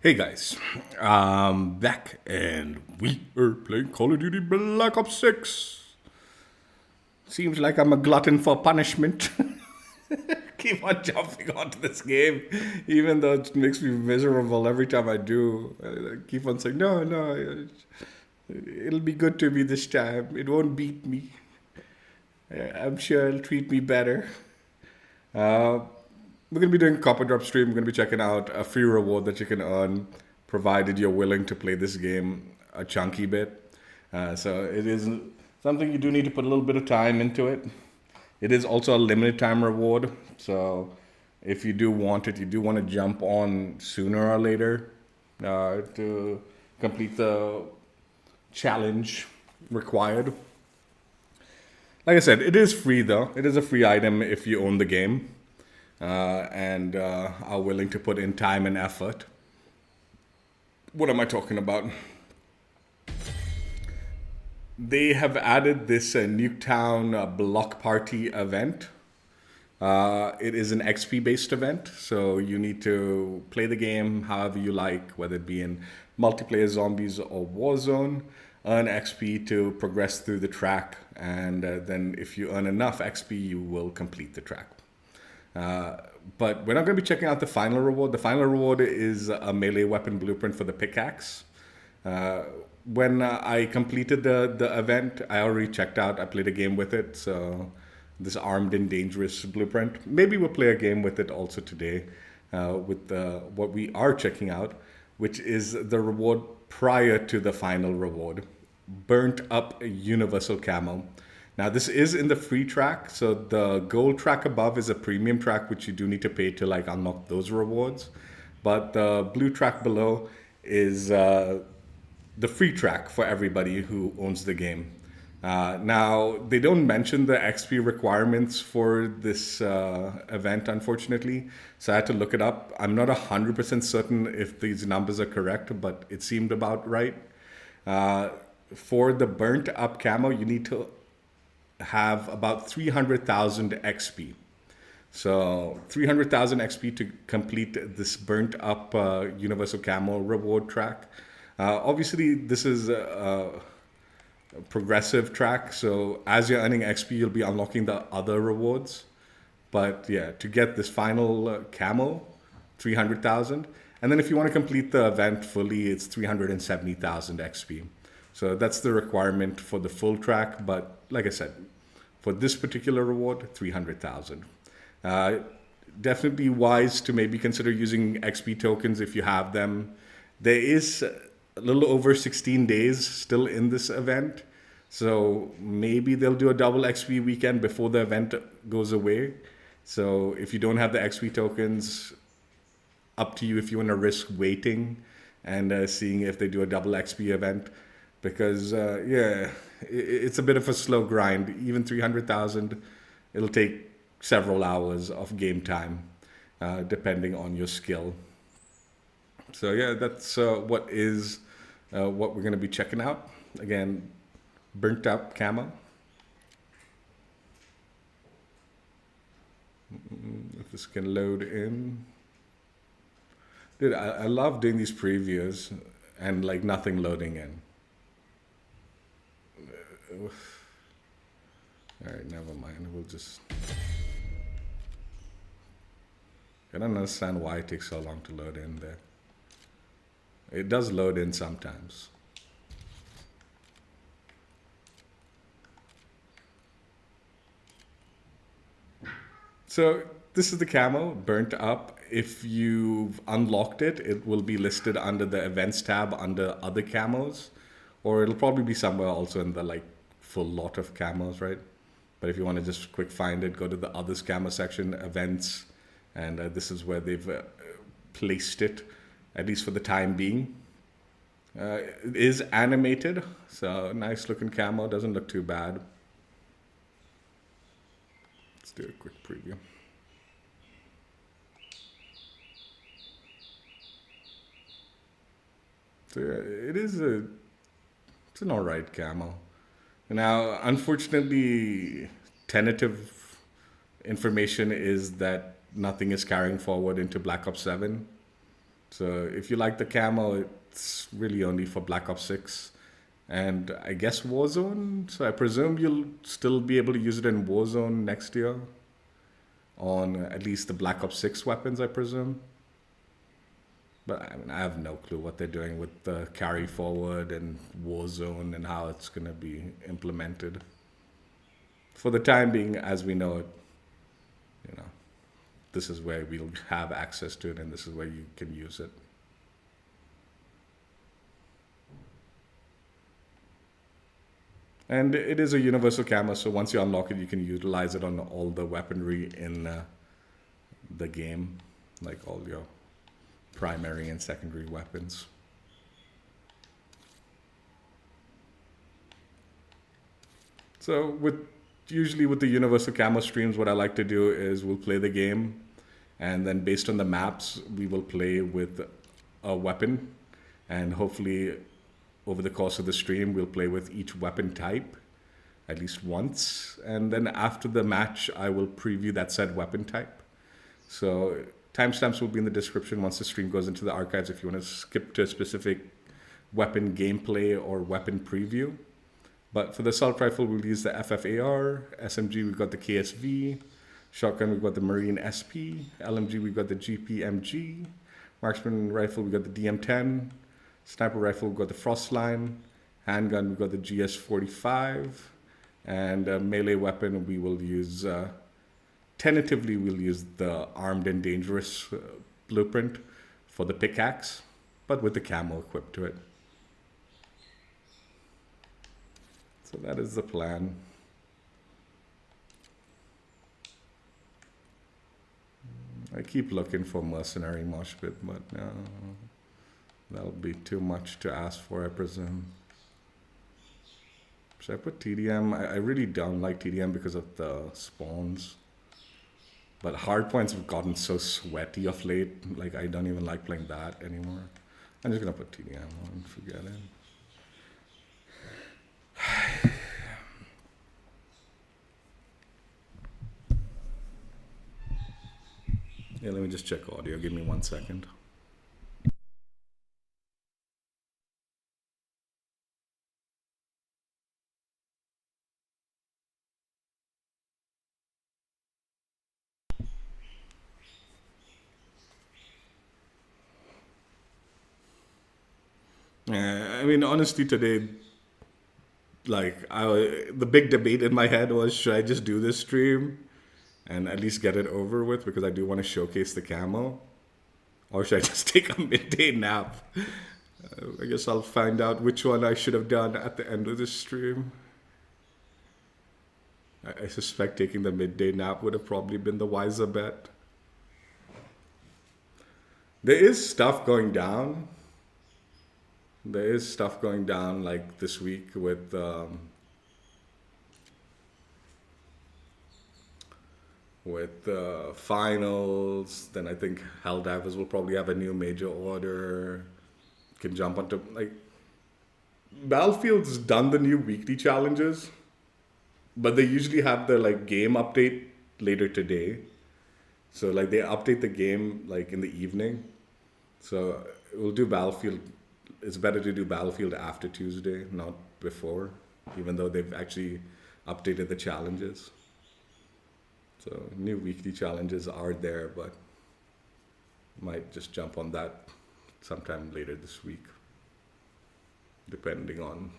Hey guys, back and we are playing Call of Duty Black Ops 6. Seems like I'm a glutton for punishment. Keep on jumping onto this game, even though it makes me miserable every time I do. I keep on saying, no, no, it'll be good to me this time. It won't beat me. I'm sure it'll treat me better. Uh, we're going to be doing a copper drop stream. We're going to be checking out a free reward that you can earn, provided you're willing to play this game a chunky bit. So it is something you do need to put a little bit of time into it. It is also a limited time reward. So if you do want it, you do want to jump on sooner or later to complete the challenge required. Like I said, it is free though. It is a free item if you own the game and are willing to put in time and effort. What am I talking about? They have added this Nuketown Block Party event. It is an XP based event, so you need to play the game however you like, whether it be in multiplayer zombies or Warzone. Earn XP to progress through the track, and then if you earn enough XP, you will complete the track. But we're not going to be checking out the final reward. The final reward is a melee weapon blueprint for the pickaxe. When I completed the event, I already checked out. I played a game with it, so this armed and dangerous blueprint. Maybe we'll play a game with it also today with what we are checking out, which is the reward prior to the final reward, burnt up universal camo. Now this is in the free track, so the gold track above is a premium track which you do need to pay to like unlock those rewards, but the blue track below is the free track for everybody who owns the game. Now they don't mention the XP requirements for this event, unfortunately, so I had to look it up. I'm not 100% certain if these numbers are correct, but it seemed about right. For the burnt up camo, you need to have about 300,000 XP. So 300,000 XP to complete this burnt up universal camo reward track. Obviously, this is a progressive track, so as you're earning XP, you'll be unlocking the other rewards. But yeah, to get this final camo, 300,000. And then if you want to complete the event fully, it's 370,000 XP. So that's the requirement for the full track. But like I said, for this particular reward, 300,000. Definitely wise to maybe consider using XP tokens if you have them. There is a little over 16 days still in this event. So maybe they'll do a double XP weekend before the event goes away. So if you don't have the XP tokens, up to you if you want to risk waiting and seeing if they do a double XP event. Because, yeah, it's a bit of a slow grind. Even 300,000, it'll take several hours of game time, depending on your skill. So yeah, that's what we're going to be checking out. Again, burnt up camo. If this can load in. Dude, I love doing these previews and like nothing loading in. Alright, never mind. We'll just... I don't understand why it takes so long to load in there. It does load in sometimes. So this is the camo, burnt up. If you've unlocked it, it will be listed under the events tab under other camos, or it'll probably be somewhere also in the like full lot of camos, right? But if you want to just quick find it, go to the others camo section, events, and this is where they've placed it, at least for the time being. It is animated, so nice looking camo, doesn't look too bad. Let's do a quick preview. So yeah, it's an alright camo. Now, unfortunately, tentative information is that nothing is carrying forward into Black Ops 7. So if you like the camo, it's really only for Black Ops 6 and I guess Warzone. So I presume you'll still be able to use it in Warzone next year on at least the Black Ops 6 weapons, I presume. But I mean, I have no clue what they're doing with the carry forward and Warzone and how it's going to be implemented. For the time being, as we know it, you know, this is where we'll have access to it and this is where you can use it. And it is a universal camo, so once you unlock it, you can utilize it on all the weaponry in the game, like all your primary and secondary weapons. So usually with the universal camo streams, what I like to do is we'll play the game, and then based on the maps, we will play with a weapon, and hopefully over the course of the stream, we'll play with each weapon type at least once. And then after the match, I will preview that said weapon type. So timestamps will be in the description once the stream goes into the archives if you want to skip to a specific weapon gameplay or weapon preview. But for the assault rifle, we'll use the FFAR. SMG, we've got the KSV. Shotgun, we've got the Marine SP. LMG, we've got the GPMG. Marksman rifle, we've got the DM10. Sniper rifle, we've got the Frostline. Handgun, we've got the GS45. And melee weapon, we will use, tentatively, we'll use the Armed and Dangerous blueprint for the pickaxe, but with the camo equipped to it. So that is the plan. I keep looking for mercenary mosh pit, but no, that'll be too much to ask for, I presume. Should I put TDM? I really don't like TDM because of the spawns. But hardpoints have gotten so sweaty of late, like I don't even like playing that anymore. I'm just gonna put TDM on, forget it. Yeah, let me just check audio. Give me 1 second. I mean, honestly, today, like, the big debate in my head was, should I just do this stream and at least get it over with because I do want to showcase the camo? Or should I just take a midday nap? I guess I'll find out which one I should have done at the end of this stream. I suspect taking the midday nap would have probably been the wiser bet. There is stuff going down. There is stuff going down like this week with finals. Then I think Helldivers will probably have a new major order. Can jump onto, like, Battlefield's done the new weekly challenges, but they usually have the like game update later today. So like they update the game like in the evening. So we'll do Battlefield. It's better to do Battlefield after Tuesday, not before, even though they've actually updated the challenges. So new weekly challenges are there, but might just jump on that sometime later this week, depending on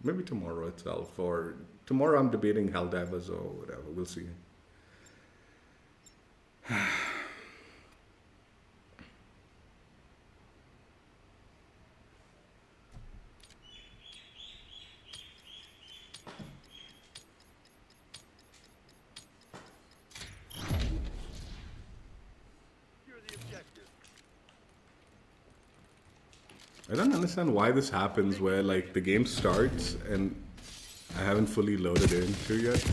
maybe tomorrow itself, or tomorrow I'm debating Helldivers or whatever. We'll see. I don't understand why this happens where like the game starts and I haven't fully loaded into yet.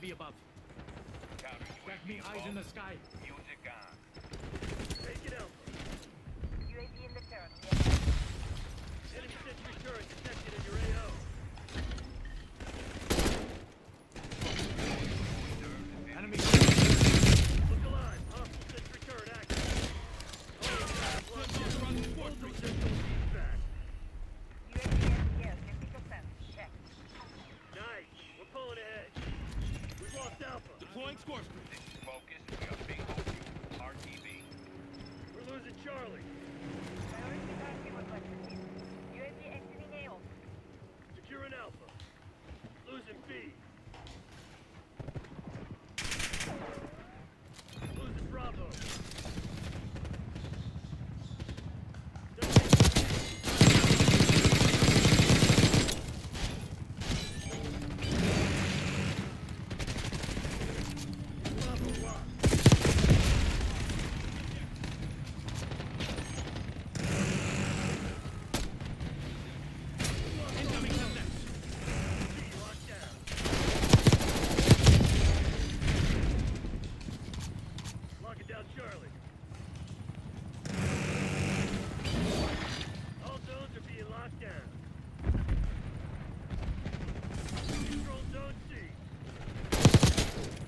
UAV above. Got me eyes in the sky. Music on. Take it out. UAV in the turret. Enemy sentry turret detected in your AO. Enemy. Look alive. Hostile sentry turret active. Hold positional feedback. UAV in the air. 50%. Check. Nice. We're pulling ahead. We've lost Alpha. Deploying score screen. Focus. We are bingo. RTV. We're losing Charlie. Priority target requested. UAV exiting AO. Securing Alpha. Losing B. Losing Bravo. Bravo locked. Incoming subject. B locked down. Locking down Charlie. All zones are being locked down. Control zone C.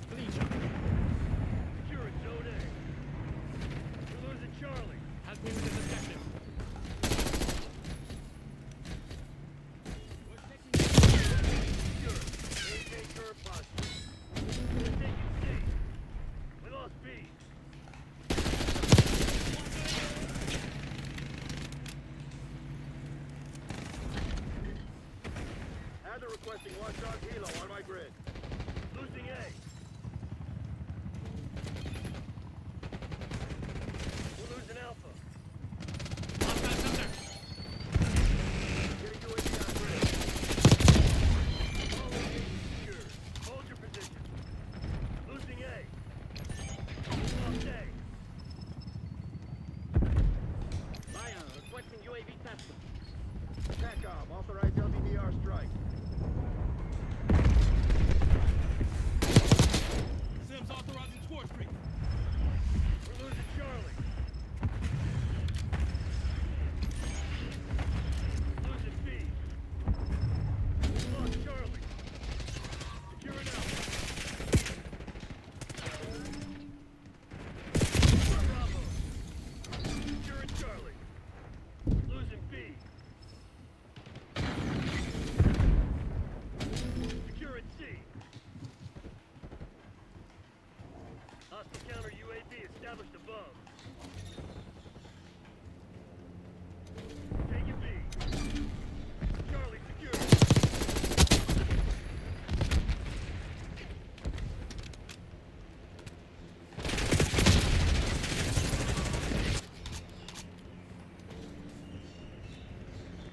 Clean shot. Securing zone A. We're losing Charlie. Help me with this objective. Secure. Maintain current posture. We're taking C. We lost B. Adder requesting watchdog helo on my grid. Losing A. We're losing Alpha. Hostile subject. Getting UAV on grid. All locations secure. Hold your position. Losing A. Lost A. Lion, requesting UAV test. TACOM, authorized LBDR strike. Sims authorizing score screen. We're losing Charlie. Losing B. Lost Charlie. Securing out. Bravo. Securing Charlie. Losing B. Securing C. Hostile counter UAV established above. Taking B. Charlie secure.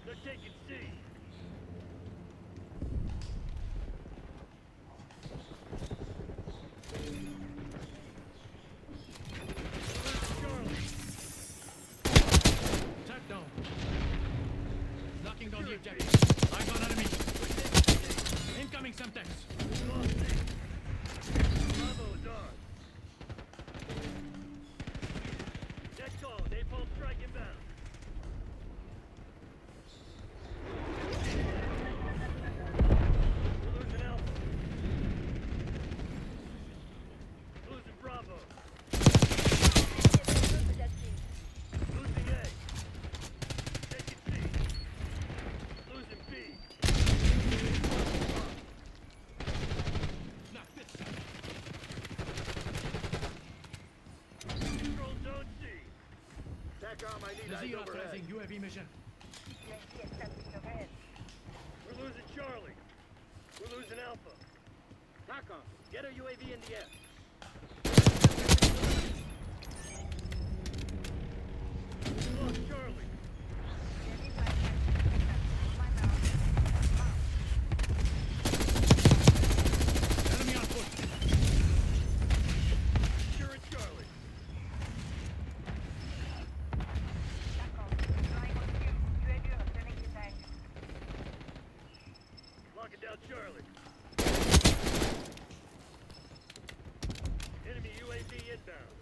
They're taking C. Charlie. Attack down. Knocking down the objective. Eyes on enemy. Incoming Semtex. Lost C. Bravo is on. Next call, napalm strike inbound. We're losing Alpha. Losing Bravo. Losing A. Taking C. Losing B. Knock this. Control zone C. TACOM, I need eyes Nazir overhead. authorizing UAV mission. UAV established overhead. We're losing Charlie. We're losing Alpha. TACOM, get a UAV in the air. Lost Charlie. UAV flight on my mount. Enemy on foot. Securing Charlie. TACOM. Flying on cue. UAV returning to tank. Locking down Charlie. inbound.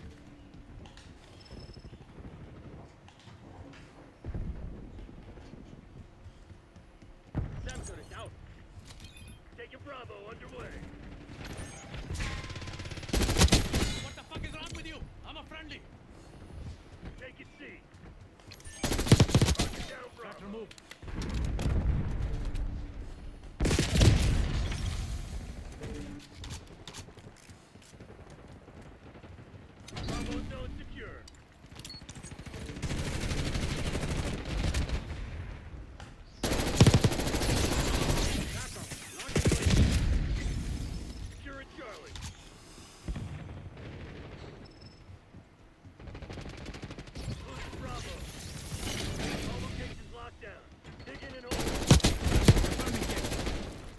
Samson is out. Taking Bravo underway. What the fuck is wrong with you? I'm a friendly. Taking C. Marking down Got Bravo. removed. Bravo zone secure. Backup. Lock in place. Secure at Charlie. Losing Bravo. All locations locked down. Digging and holding.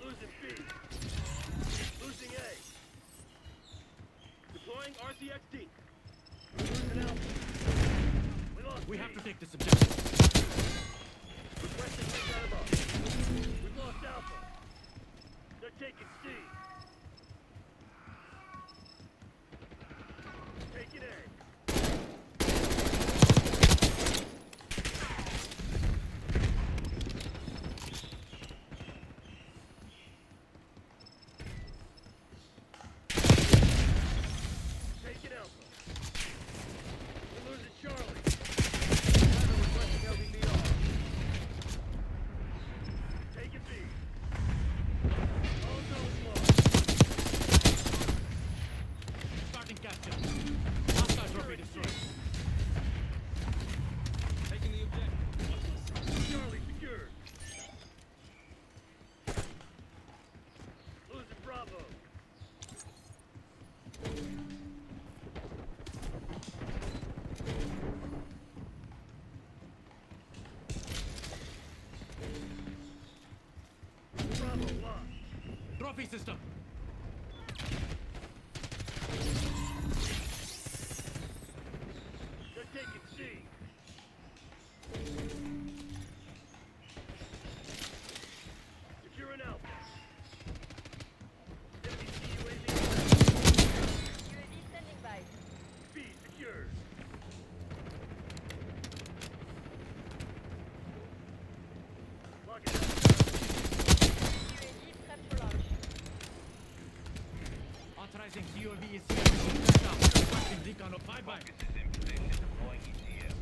Losing B. Losing A. Deploying RCXD. Losing Alpha. We lost We B. have to take this objective. Requesting recon above. We've lost Alpha. They're taking C. Taking A. Taking Alpha. We're losing Charlie. Bravo requesting LVBR. Taking B. All zones lost. Starting capture. Hostile trophy destroyed. Taking the objective. Charlie secured. Losing Bravo. Bravo lost. Trophy system. They're taking C. Securing Alpha. Enemy UAV. UAV standing by. B secured. Lock it down. UAV prepped for launch. Authorizing COV is here. Requesting recon of bye-bye. Focus is in position. Deploying ECM.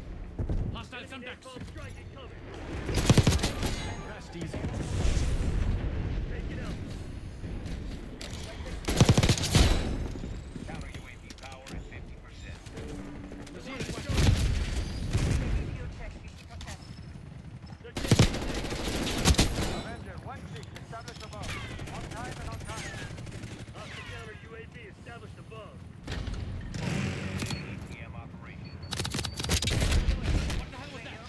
Hostile Enemy Semtex. napalm strike incoming. Rest easy. Taking Alpha. Counter UAV power at 50%. Nazir Losing request. Charlie. Fuel check 50%. They're taking C. Avenger 1-6 established above. On time and on time. Hostile counter UAV established above. ECM operation. What the hell was that?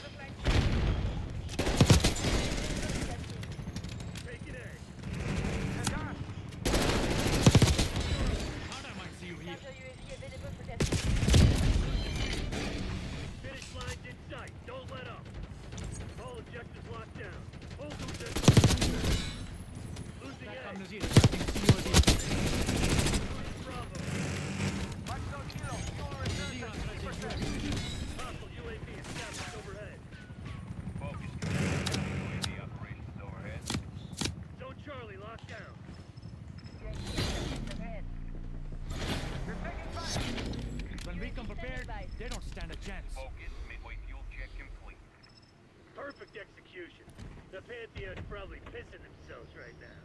Taking A. Handgun. How'd I might see you here? Counter UAV available for testing. Finish line's in sight. Don't let up. All objectives locked down. Hold position. Losing Back A. on Nazir. Requesting COV. Bravo. Marksman Kilo. Fuel reserve Nazir at authorizing 50%. UAV. Hostile UAV established overhead. Focus command. UAV operations overhead. Zone Charlie locked down. UAV overhead. You're taking fire. When we come prepared, they don't stand a chance. Focus. Midway fuel check complete. Perfect execution. The Pantheon's probably pissing themselves right now.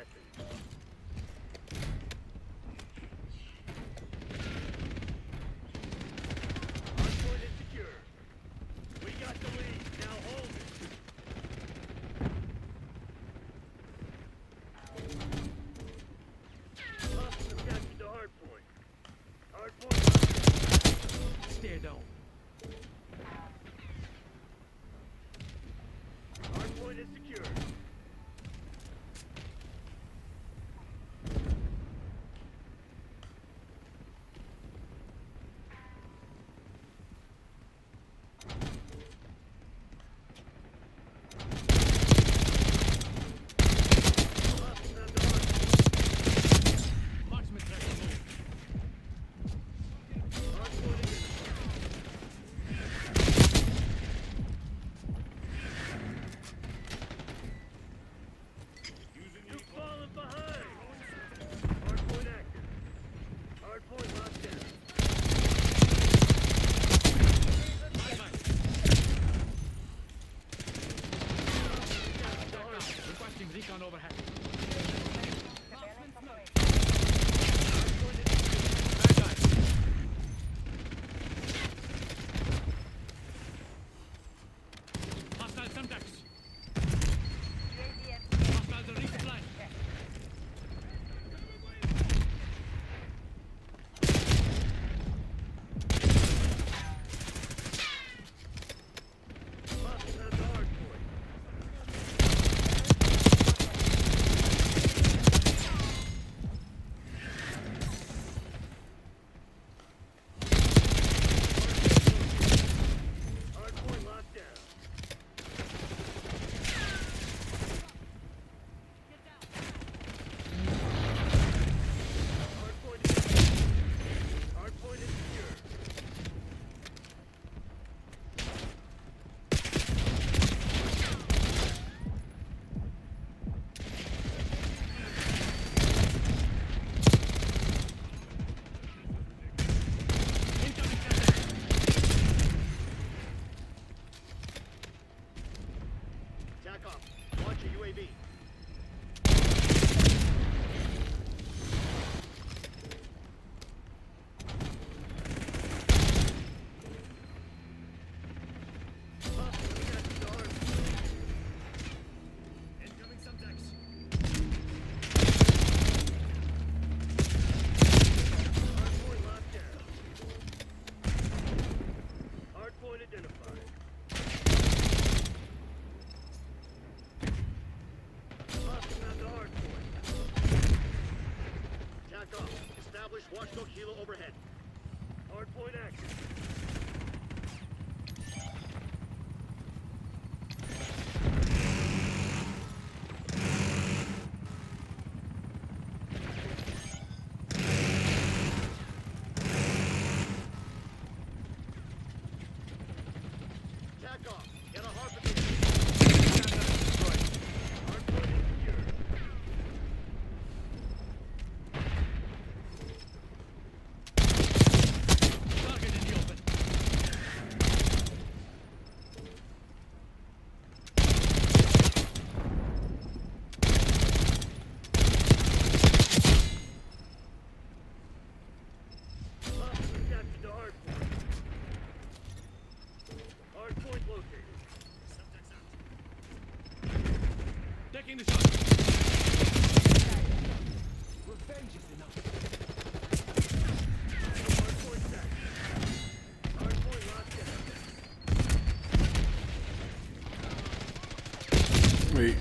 passing. Hardpoint is secure. We got the lead. Now hold it. Hostiles have captured the hardpoint. Hardpoint. Stay down. Hardpoint is secure. Hostiles have the hardpoint. Marksman trying to move. Hardpoint is You've fallen behind. Hardpoint active. Hardpoint locked down. Bye bye. The hardpoint. Requesting recon overhead. Surveillance operation. Bad guy. Hostile Semtex. UAV and Hostiles are resupplying. Hostiles have the hardpoint. Hardpoint locked down. Hardpoint is secure. Incoming Semtex. Tack off. Launch a UAV. Hostiles have captured the hardpoint. Incoming Semtex. Hardpoint locked down. Hardpoint identified. Hostiles have the hardpoint. Tack off. Establish watchdog helo overhead. Hardpoint active. Tack off. Get a hard position. Hardpoint is secure. Target in the open. Hostiles have captured the hardpoint. Hardpoint located. Taking the shot. Revenge is enough. Hardpoint set. Hardpoint locked down. Wait.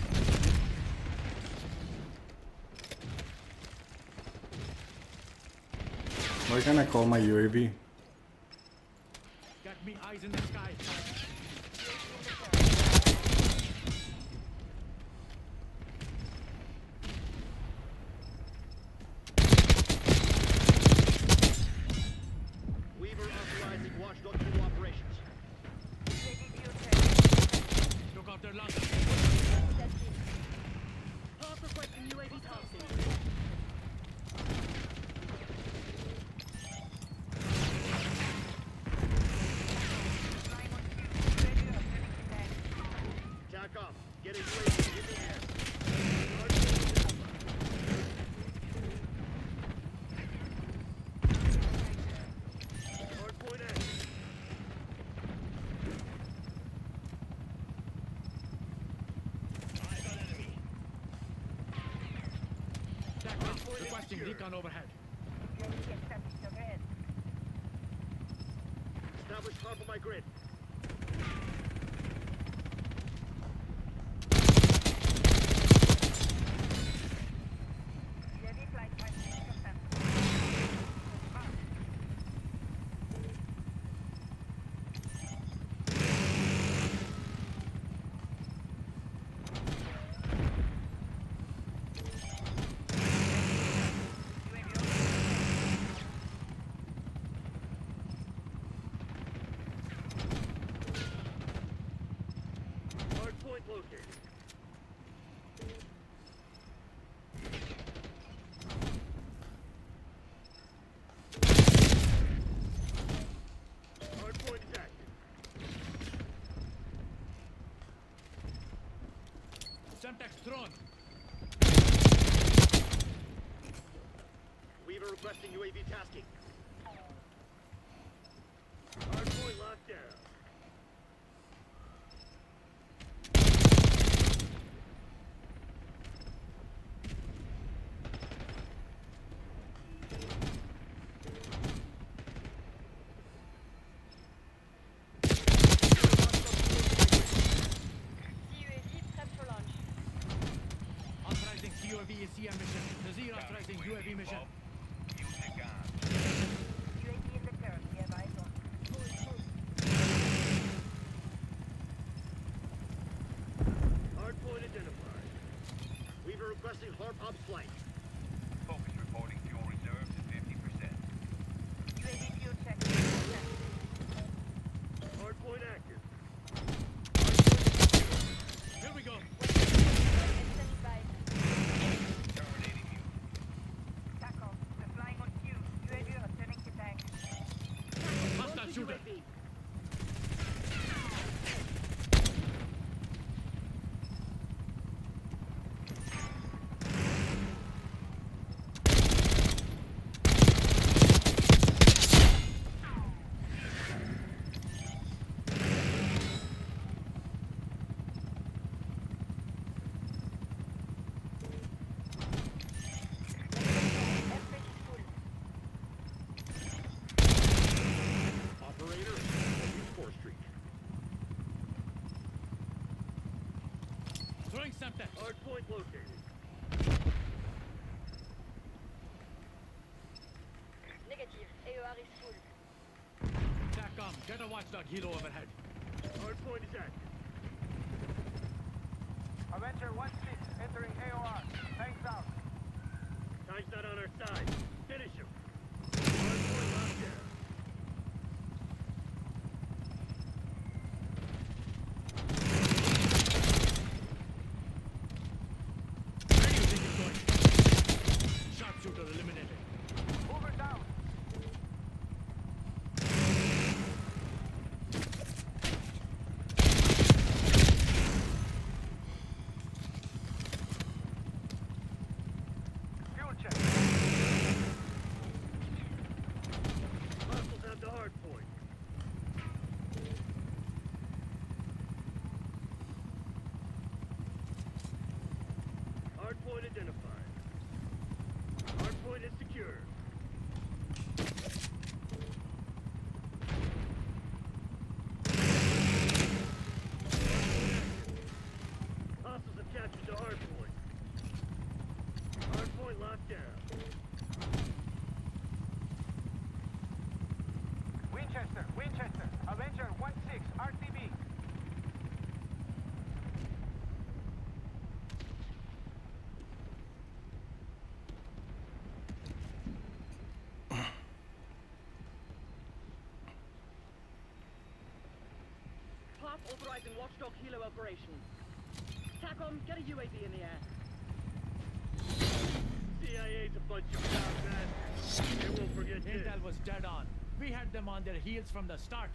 Why can't I call my UAV? Got me eyes in the sky. Weaver authorizing watchdog helo operations. UAV fuel check. Took out their lungs. Pop requesting UAV policy. Flying on is Requesting secure. recon overhead. UAV established overhead. Establish harp on my grid. UAV flight time confirmed. Hard point located. Hard point is active. Semtex drone. Weaver requesting UAV tasking. Hard point locked down. UAV prep for launch. Authorizing UAV ECM mission. Nazir authorizing UAV mission. Use the gun. UAV in the turret. We have eyes on. Hard point identified. Weaver requesting harp up flight. Focus reporting fuel reserves at 50%. UAV fuel check. Hard point active. Here we go. Standing by. Terminating you. Tackle. We're flying on cue. UAV returning to tank. Hostile shooter. Airbase is full. Operator, use 4th Street. Throwing Semtex. Hard point located. Negative. AOR is full. TACOM, get a watchdog helo overhead. Hard point is active. Avenger 1-6 entering AOR. Tanks out. Time's not on our side. Finish him. Hard point locked down. Where do you think it's going? Sharpshooter eliminated. Mover down. Fuel check. Hostiles have the hard point. Hard point identified. Hard point is secure. Hostiles have captured the hard point. Hard point locked down. Winchester. Avenger 1-6 RTB. Park authorizing watchdog helo operation. TACOM, get a UAV in the air. CIA's a bunch of proud bastards. They won't forget this. Intel was dead on. We had them on their heels from the start.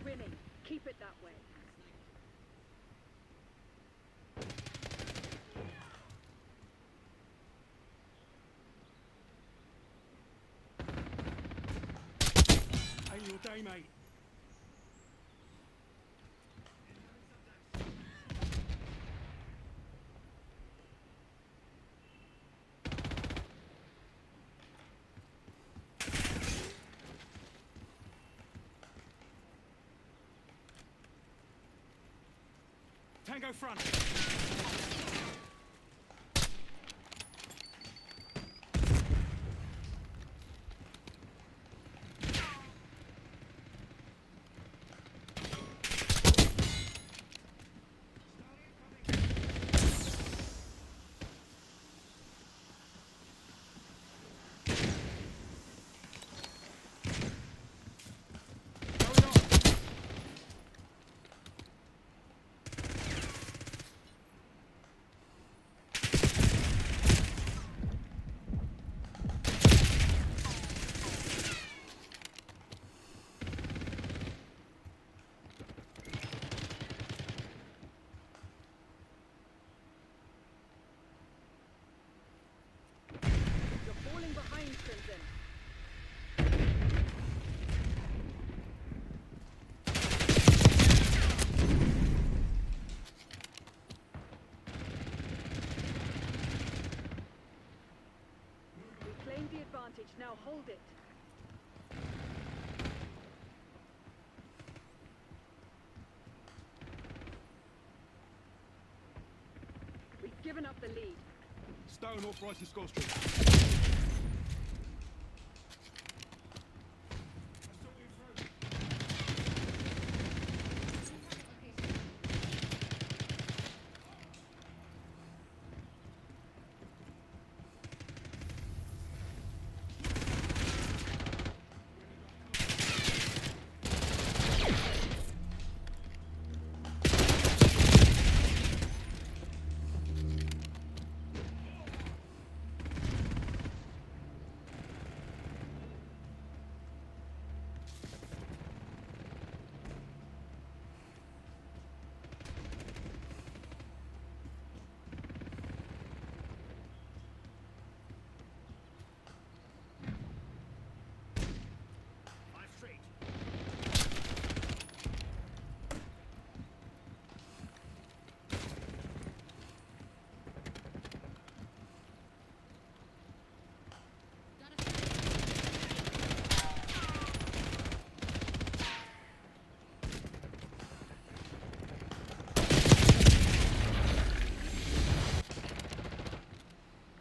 winning. Keep it that way. Ain't your day, mate. Tango front. You're falling behind, Crimson. We claimed the advantage, now hold it. We've given up the lead. Stone authorizing score streak.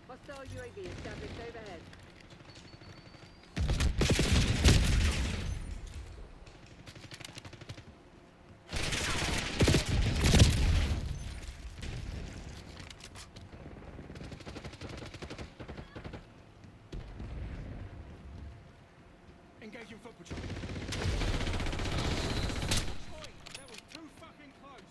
Hostile UAV established overhead. Engaging foot patrol. Oi, that was too fucking close.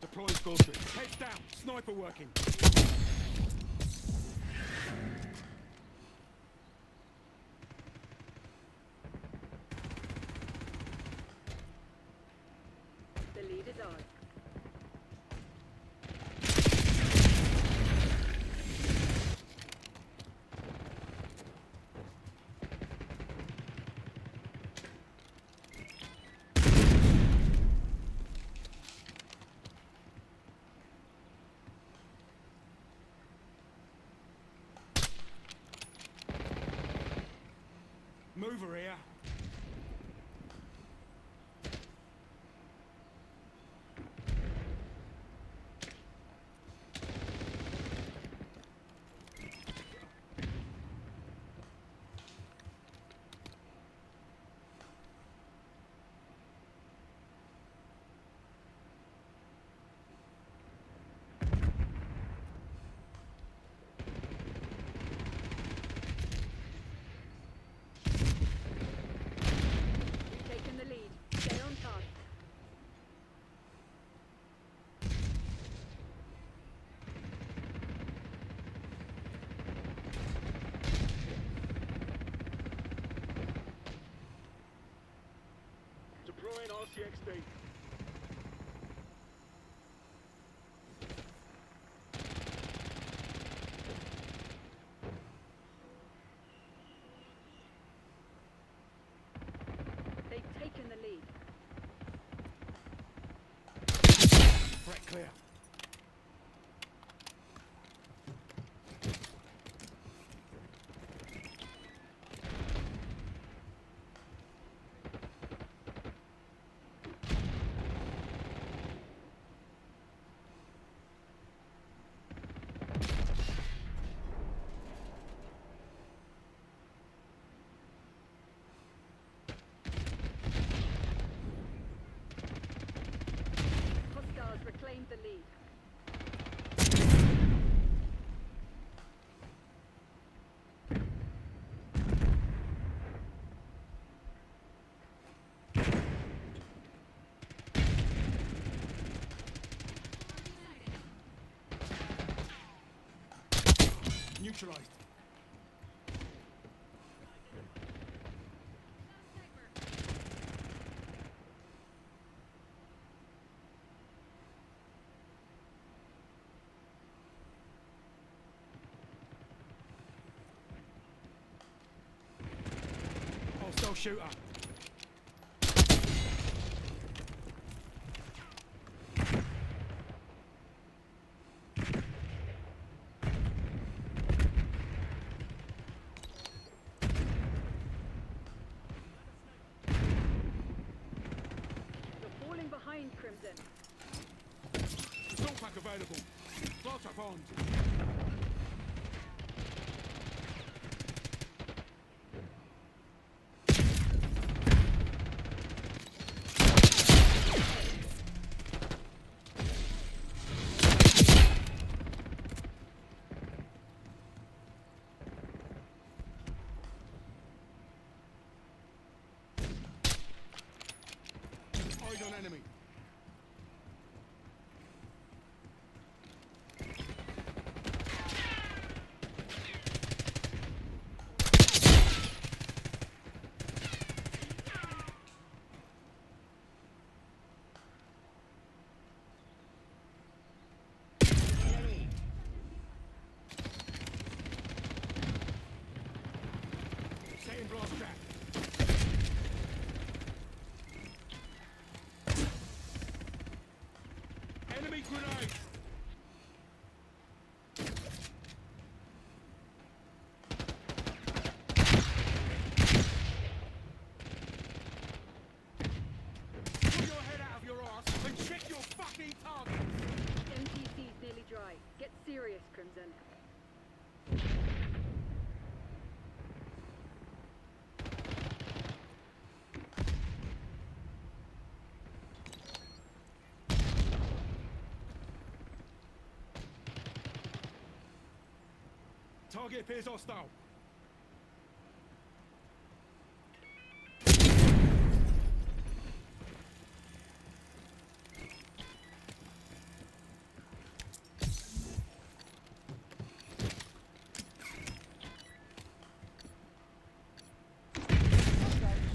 Deploying score streak. Heads down. Sniper working. The lead is ours. Mover here. Throwing RCXD. They've taken the lead. Threat clear. Hostiles reclaimed the lead. Neutralized. Hostile shooter. You're falling behind, Crimson. Assault pack available. Class up armed. Eyes on enemy. Setting blast trap. Enemy grenade! Pull your head out of your ass and check your fucking target! MTC's nearly dry. Get serious, Crimson. Target appears hostile.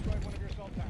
Destroy one of your assault packs.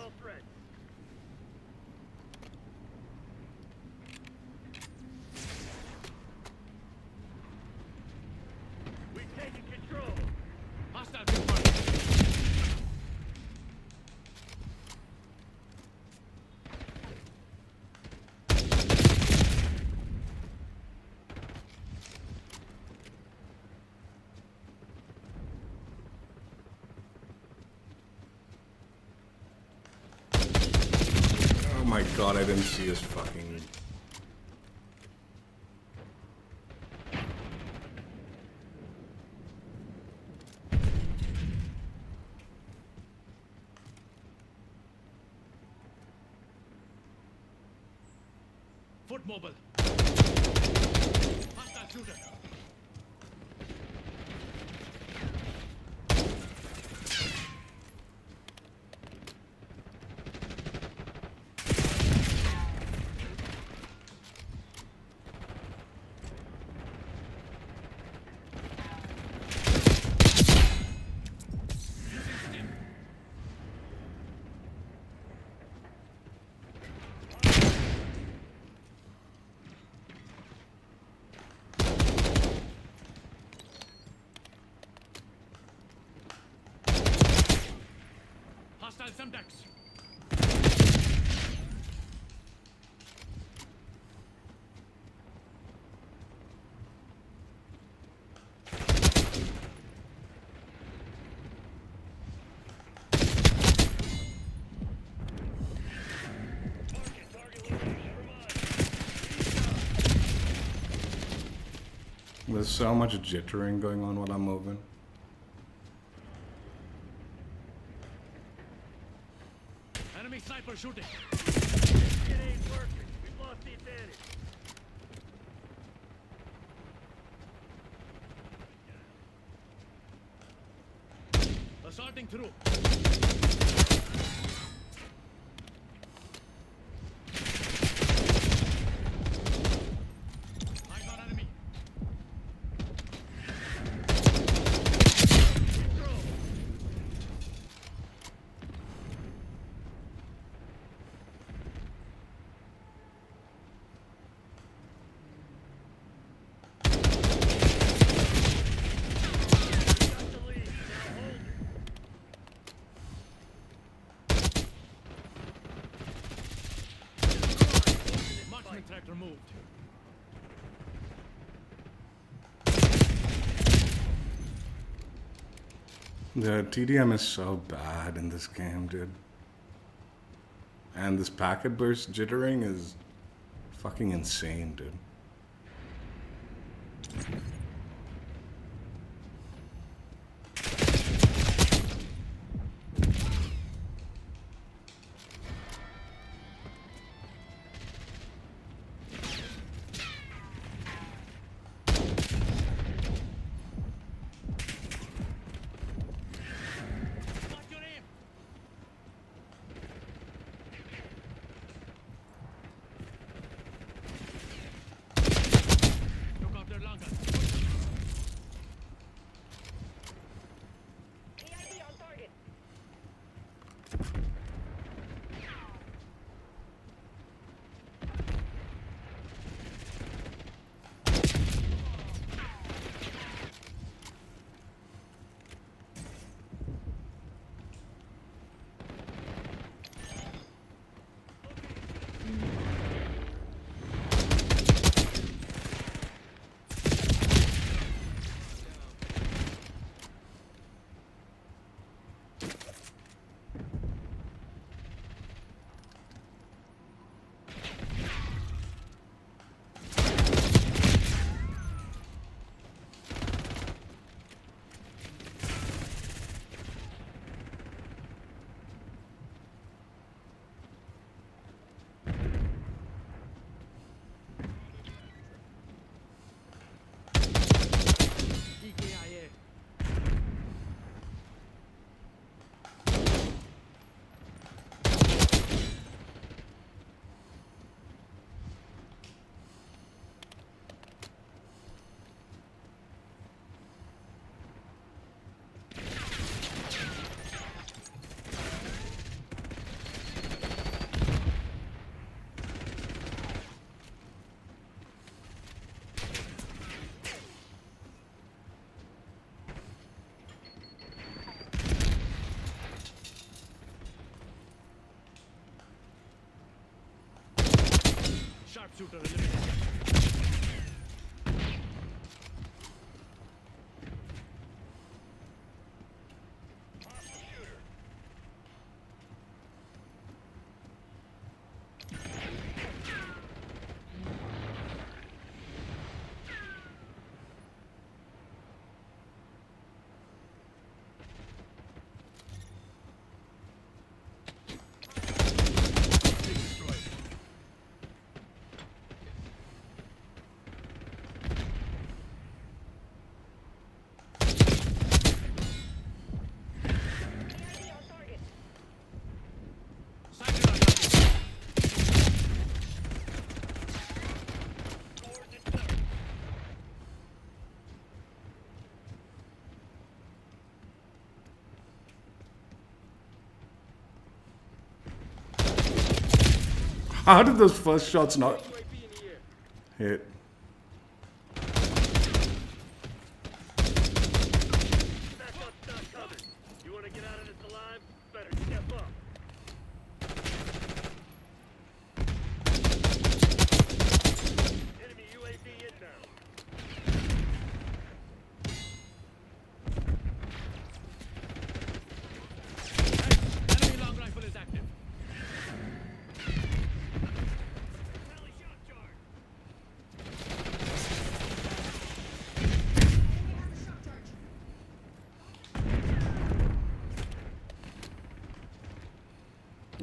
all threats. We've taken control. Hostile confirmed. Oh my god, I didn't see his fucking. Foot mobile. Hostile shooter. Hostile Semtex. Target location revised. There's so much jittering going on while I'm moving. Enemy sniper shooting. It ain't working. We've lost the advantage. Assaulting through. Eyes on enemy. Control. Got the lead. Now hold it. Marksman tractor moved. The TDM is so bad in this game, dude. And this packet burst jittering is fucking insane, dude. What's your name? Look out their longer. Sharpshooter eliminated. How did those first shots not hit? Backup's not coming. You want to get out of this alive? Better step up. Enemy UAV inbound. Enemy long rifle is active. Rally shot charge.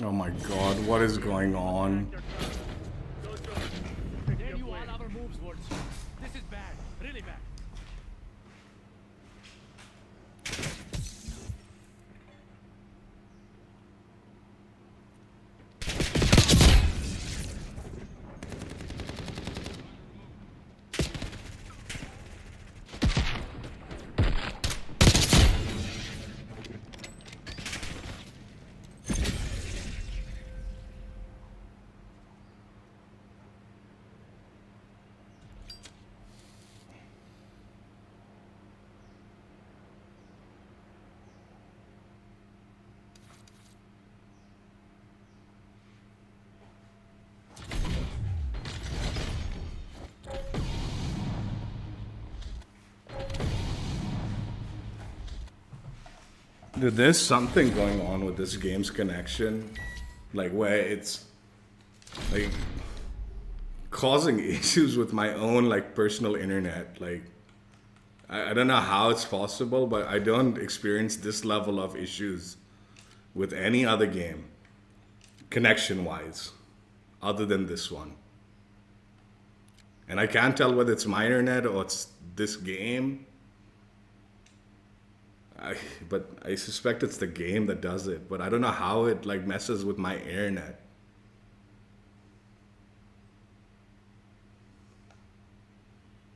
Oh my god, what is going on? Go charge. There you all our moves, Woods. This is bad. Really bad. Dude, there's something going on with this game's connection, like where it's like causing issues with my own like personal internet. Like I don't know how it's possible, but I don't experience this level of issues with any other game, connection-wise, other than this one. And I can't tell whether it's my internet or it's this game. But I suspect it's the game that does it. But I don't know how it like messes with my internet.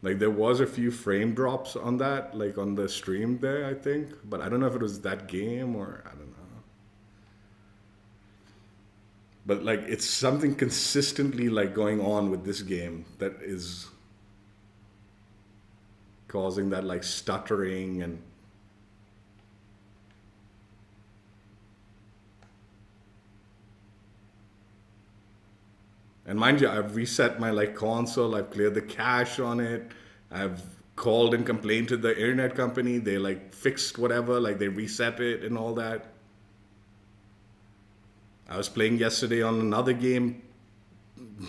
Like there was a few frame drops on that, like on the stream there, I think. But I don't know if it was that game or I don't know. But like it's something consistently like going on with this game that is causing that like stuttering and mind you, I've reset my like console, I've cleared the cache on it, I've called and complained to the internet company, they like fixed whatever, like they reset it and all that. I was playing yesterday on another game,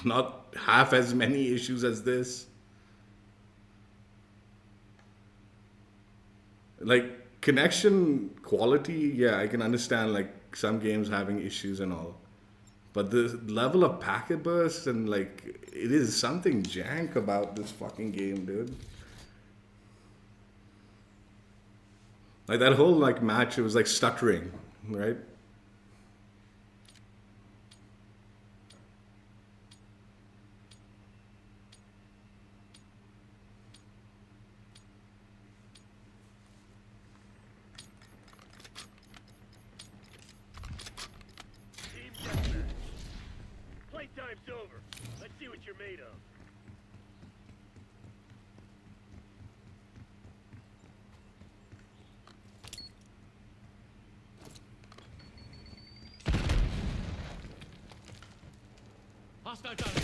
not half as many issues as this. Like connection quality, yeah, I can understand like some games having issues and all. But the level of packet bursts and like, it is something jank about this fucking game, dude. Like that whole like match, it was like stuttering, right? Team deathmatch. Playtime's over. Let's see what you're made of. Hostile target.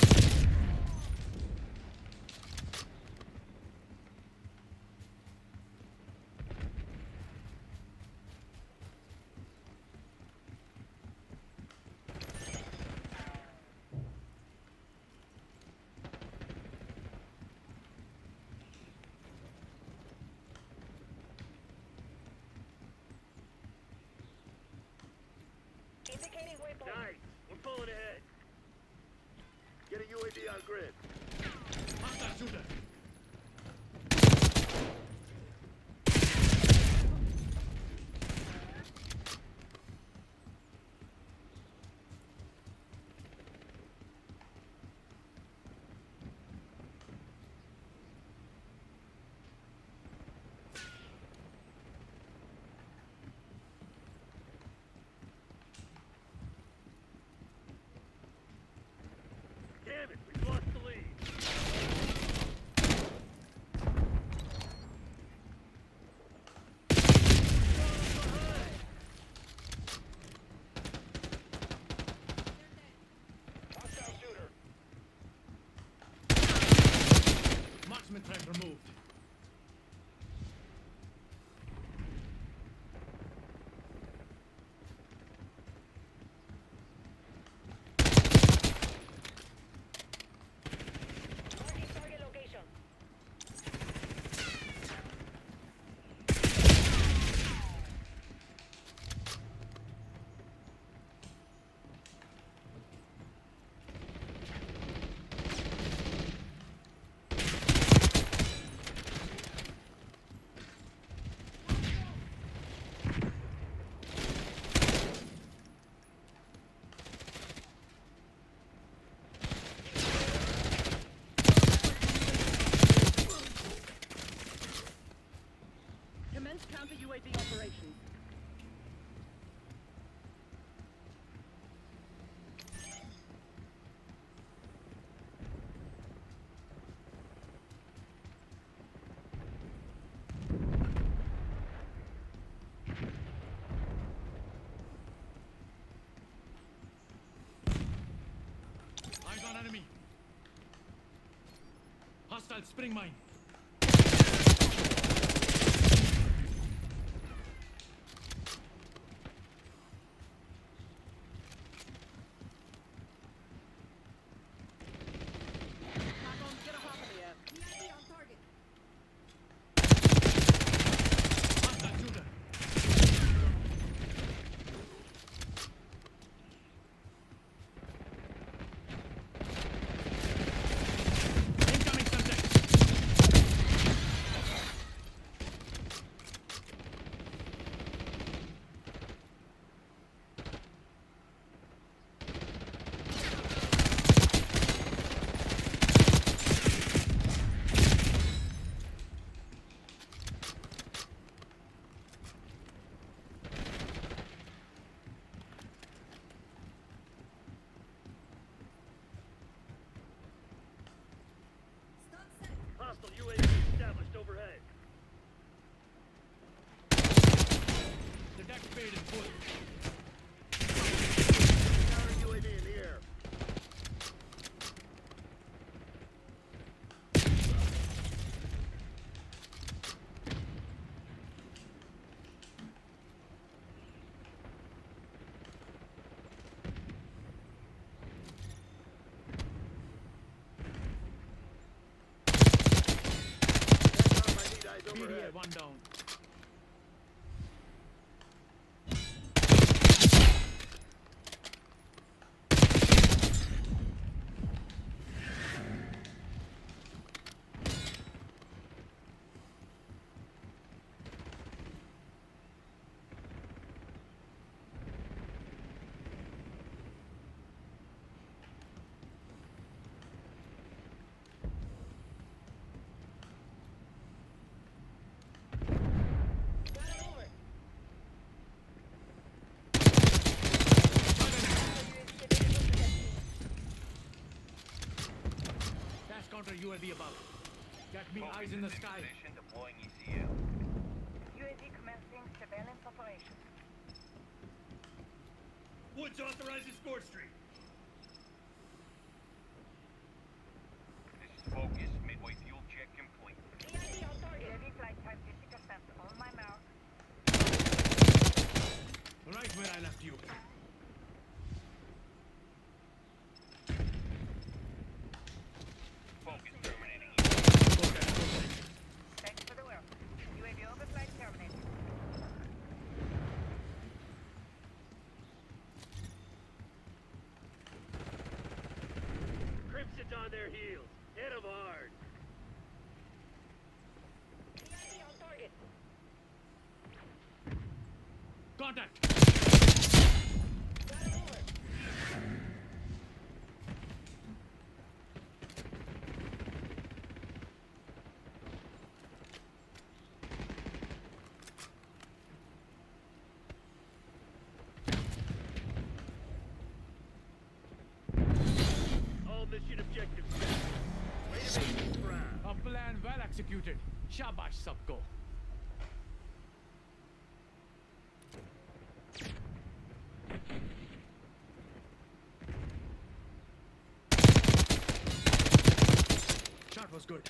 Indicating waypoint. Nice. We're pulling ahead. Get a UAV on grid. Hostile shooter. Damn it, we've lost the lead. Hostile shooter. Marksman threat removed. Marking target location. Commence counter UAV operations. Eyes on enemy. Hostile spring mine. Tacom, get a hop in the air. Hostile shooter. Incoming subject. Hostile UAV established overhead. The deck fade in full. Counter UAV in the air. PDA one down. Dash counter UAV above. Got me eyes in the sky. Position deploying ECU. UAV commencing surveillance operation. Woods authorizes score streak. This is Focus. Midway fuel check complete. EID on target. UAV flight time 50% on my mark. Right where I left you. Focus terminating. Thanks for the work. UAV overflight terminated. Enemies on their heels. Hit them hard. UAV on target. Contact! Got him over. All mission objectives set. Way to make me proud. A plan well executed. Shabash sabko. Shot was good.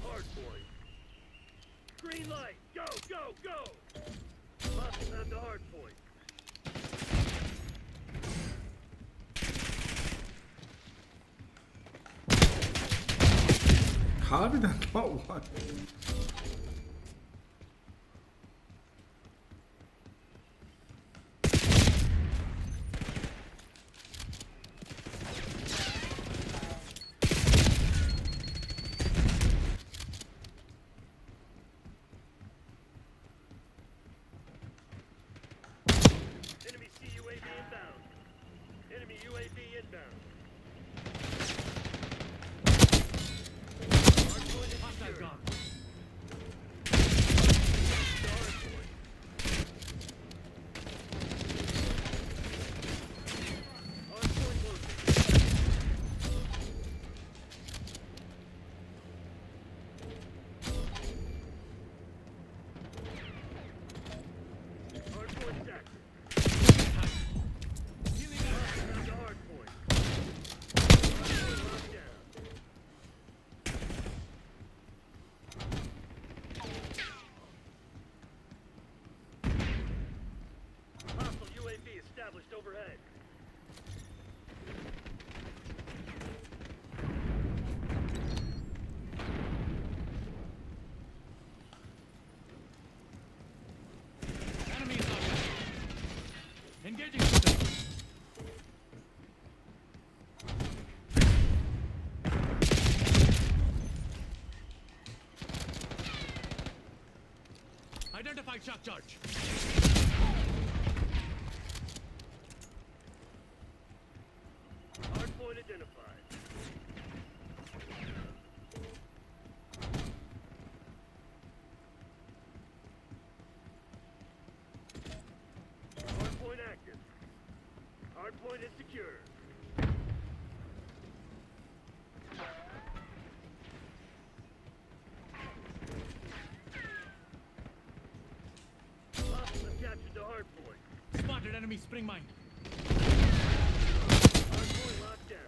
Hard point. Green light. Go, go, go. Marksman at the hard point. How did that not work? Enemy CUAV inbound. Enemy UAV inbound. Hard point is Hostile secured. gun. Identified shock charge. Hardpoint identified. Hardpoint active. Hardpoint is secure. Hostiles have captured the hardpoint. Spotted enemy spring mine. Hardpoint locked down.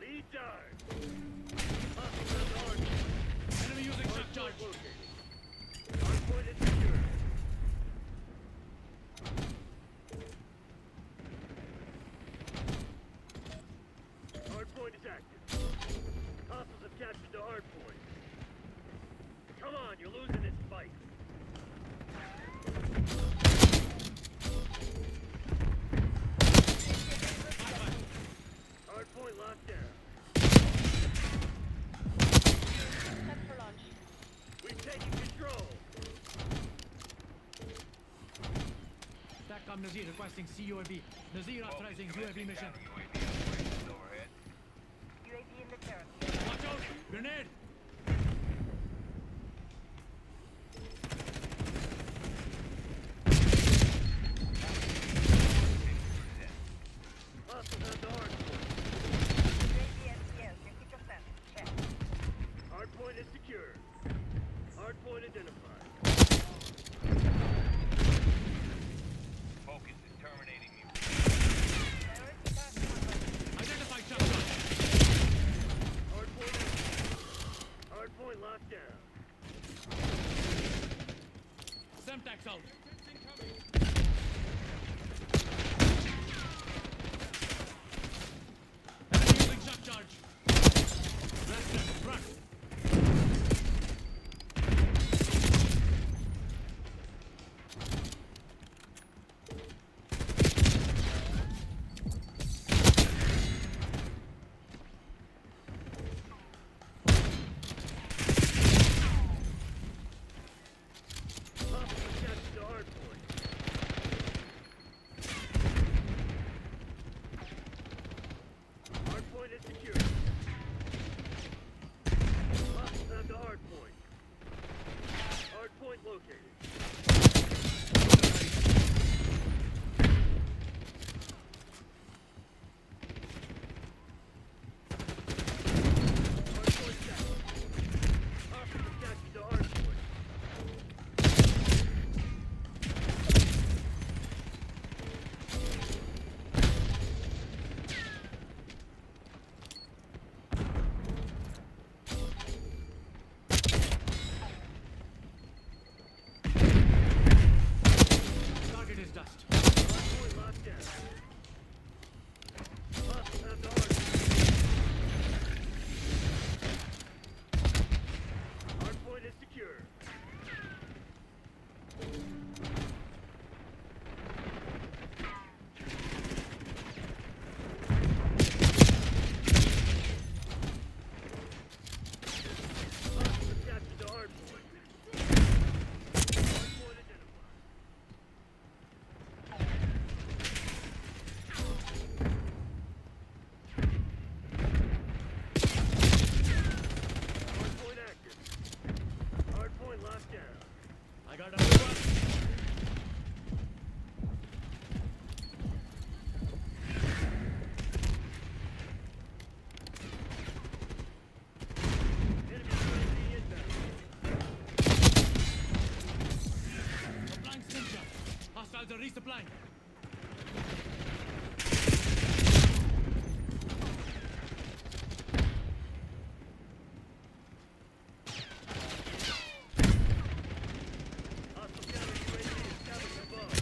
Lead dart. Hostiles have the hardpoint. Enemy using shock charge. Hardpoint located. Hardpoint is secure. Hardpoint is active. Hostiles have captured the hardpoint. Come on, you're losing this fight. Hardpoint locked down. Set for launch. We've taken control. SATCOM Nazir requesting CUAV. Nazir authorizing UAV mission. UAV operations overhead. UAV in the turret. Watch out! Grenade! Hostiles have the hardpoint. UAV SPL, 50%. Check. Hardpoint is secure. Hardpoint identified. Focus is terminating you. Priority task completed. Identified shock charge. Hardpoint active. Hardpoint locked down. Semtex out. Enemy using shock charge. Blast them. Run. Hostiles have captured the hardpoint. Hardpoint is secure. Hostiles have the hardpoint. Hardpoint located. Hardpoint set. Hostiles have captured the hardpoint. Target is dust. Hardpoint locked down. Hostiles have the hardpoint. Hardpoint is secure. Hostiles have captured the hardpoint. Hardpoint identified. Hardpoint active. Hardpoint locked down. I got another one. Enemy UAV inbound. Supplying Stincher. Hostiles are resupplying. Hostile counter UAV established above.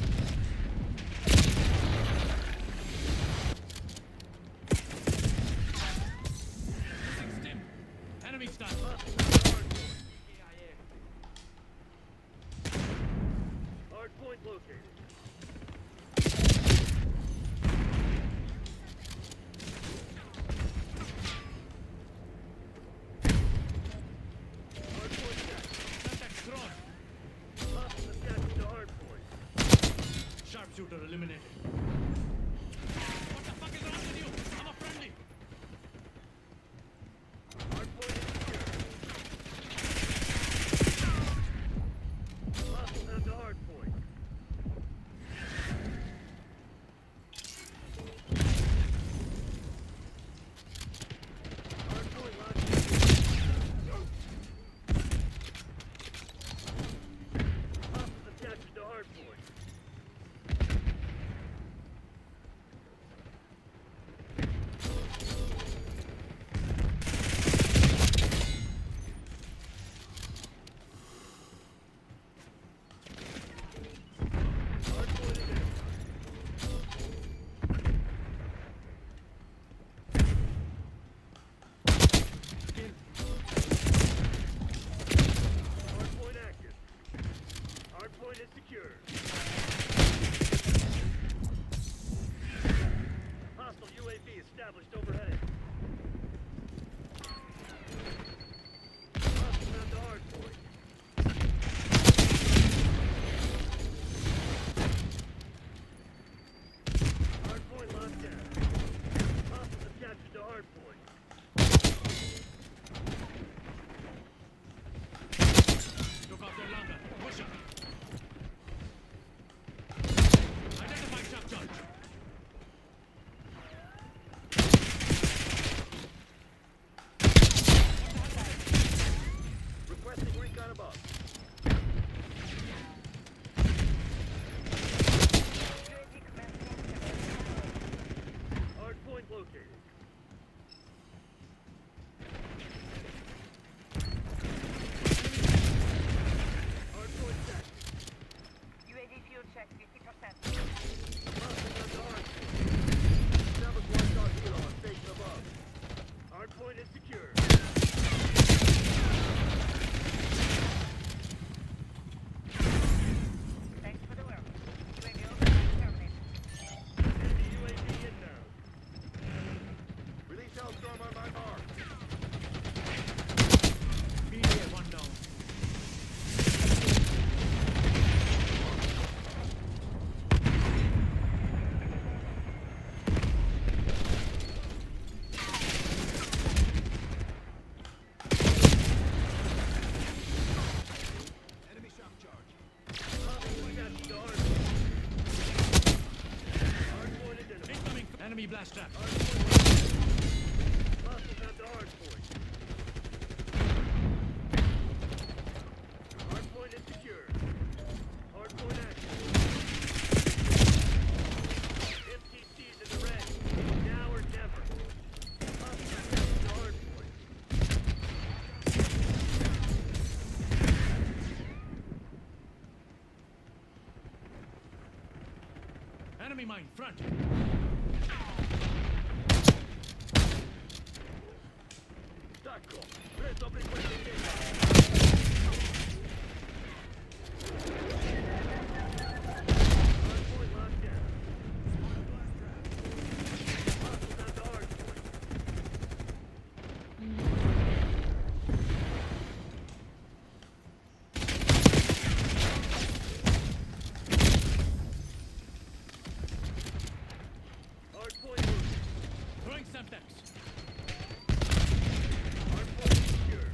Enemy stun. Hard point located. Hard point check. Contact thrown. Hostiles have captured the hard point. Sharpshooter eliminated. What the fuck is wrong with you? I'm a friendly. Hard point is secure. Hostiles have the hard point. Hard point locked in. Hostiles have captured the hard point. Hard point is in. Hard point active. Hard point is secure. Hostile UAV established overhead. Hostiles have the hard point. Hard point locked down. Hostiles have captured the hard point. Took off their longer. Push him. Identify shock charge. Requesting recon above. UAV commencing. Hard point located. Hard point set. UAV fuel check 50%. Hostiles have the hard point. Establish one-shot helo on station above. Hard point is secure. Thanks for the work. UAV override terminated. Enemy UAV inbound. Release Hellstorm on my mark. BDA one down. Hostiles have captured the hard point. Hard point identified. Incoming. Enemy blast trap. Hard point located. Hostiles have the hard point. Hard point is secure. Hard point active. MTC's in the red. Now or never. Hostiles have captured the hard point. Enemy mine. Front. Taco. Tres hombres fuertes en hard point locked down. Hostiles have the hard point. Hard point moving. Throwing Semtex. Hard point secure.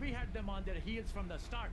We had them on their heels from the start.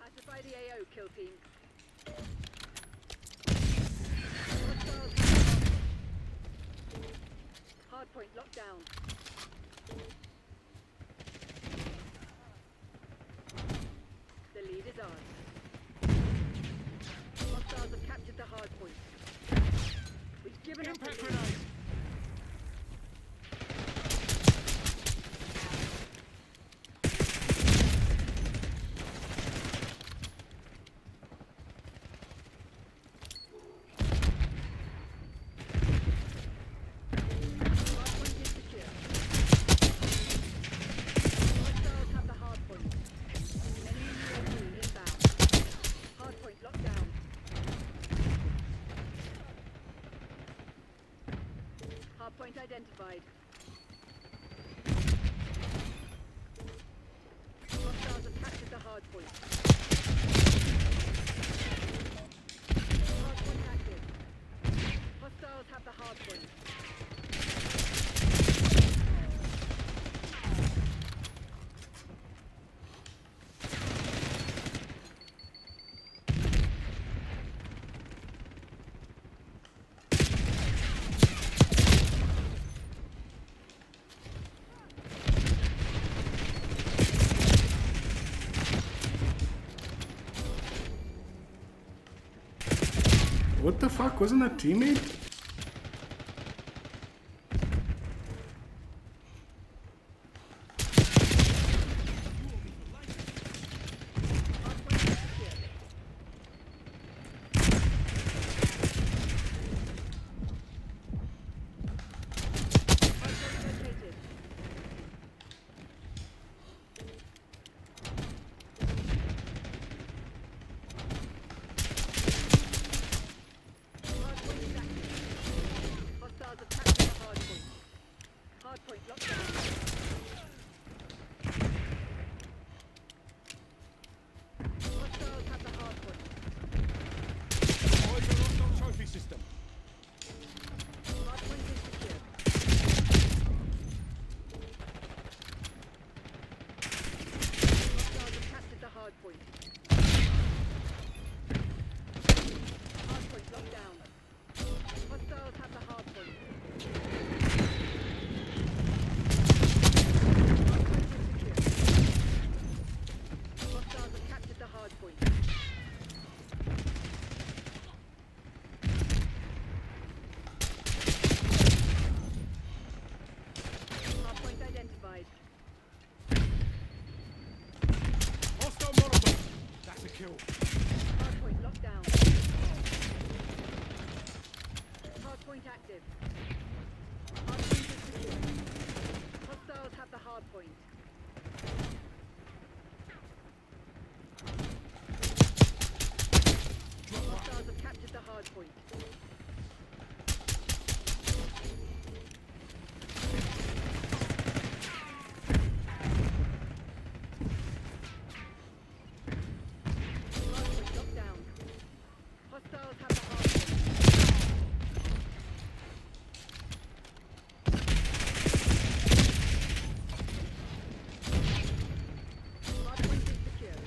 Pacify the AO, kill team. Hardpoint locked down. The lead is ours. Hostiles have captured the hardpoint. We've given up the Impact lead. grenade! Hardpoint is secure. Hostiles have the hardpoint. Enemy UAV inbound. Hardpoint locked down. Hardpoint identified. Hostiles have captured the hardpoint. Hardpoint active. Hostiles have the hardpoint. What the fuck? Wasn't that teammate? Hardpoint is secure. Hardpoint located. Hardpoint is active. Hardpoint is secure. Hostiles have captured the hardpoint. Hardpoint locked down. Hostiles have the hardpoint. Hardpoint is secure. Hostiles have captured the hardpoint. Hardpoint identified. Hostile Molotov. That's a kill. Hardpoint locked down. Hardpoint active. Hardpoint is secure. Hostiles have the hardpoint. Hostiles have captured the hardpoint. Hardpoint locked down. Hostiles have the hardpoint. Hardpoint is secure. Hardpoint located.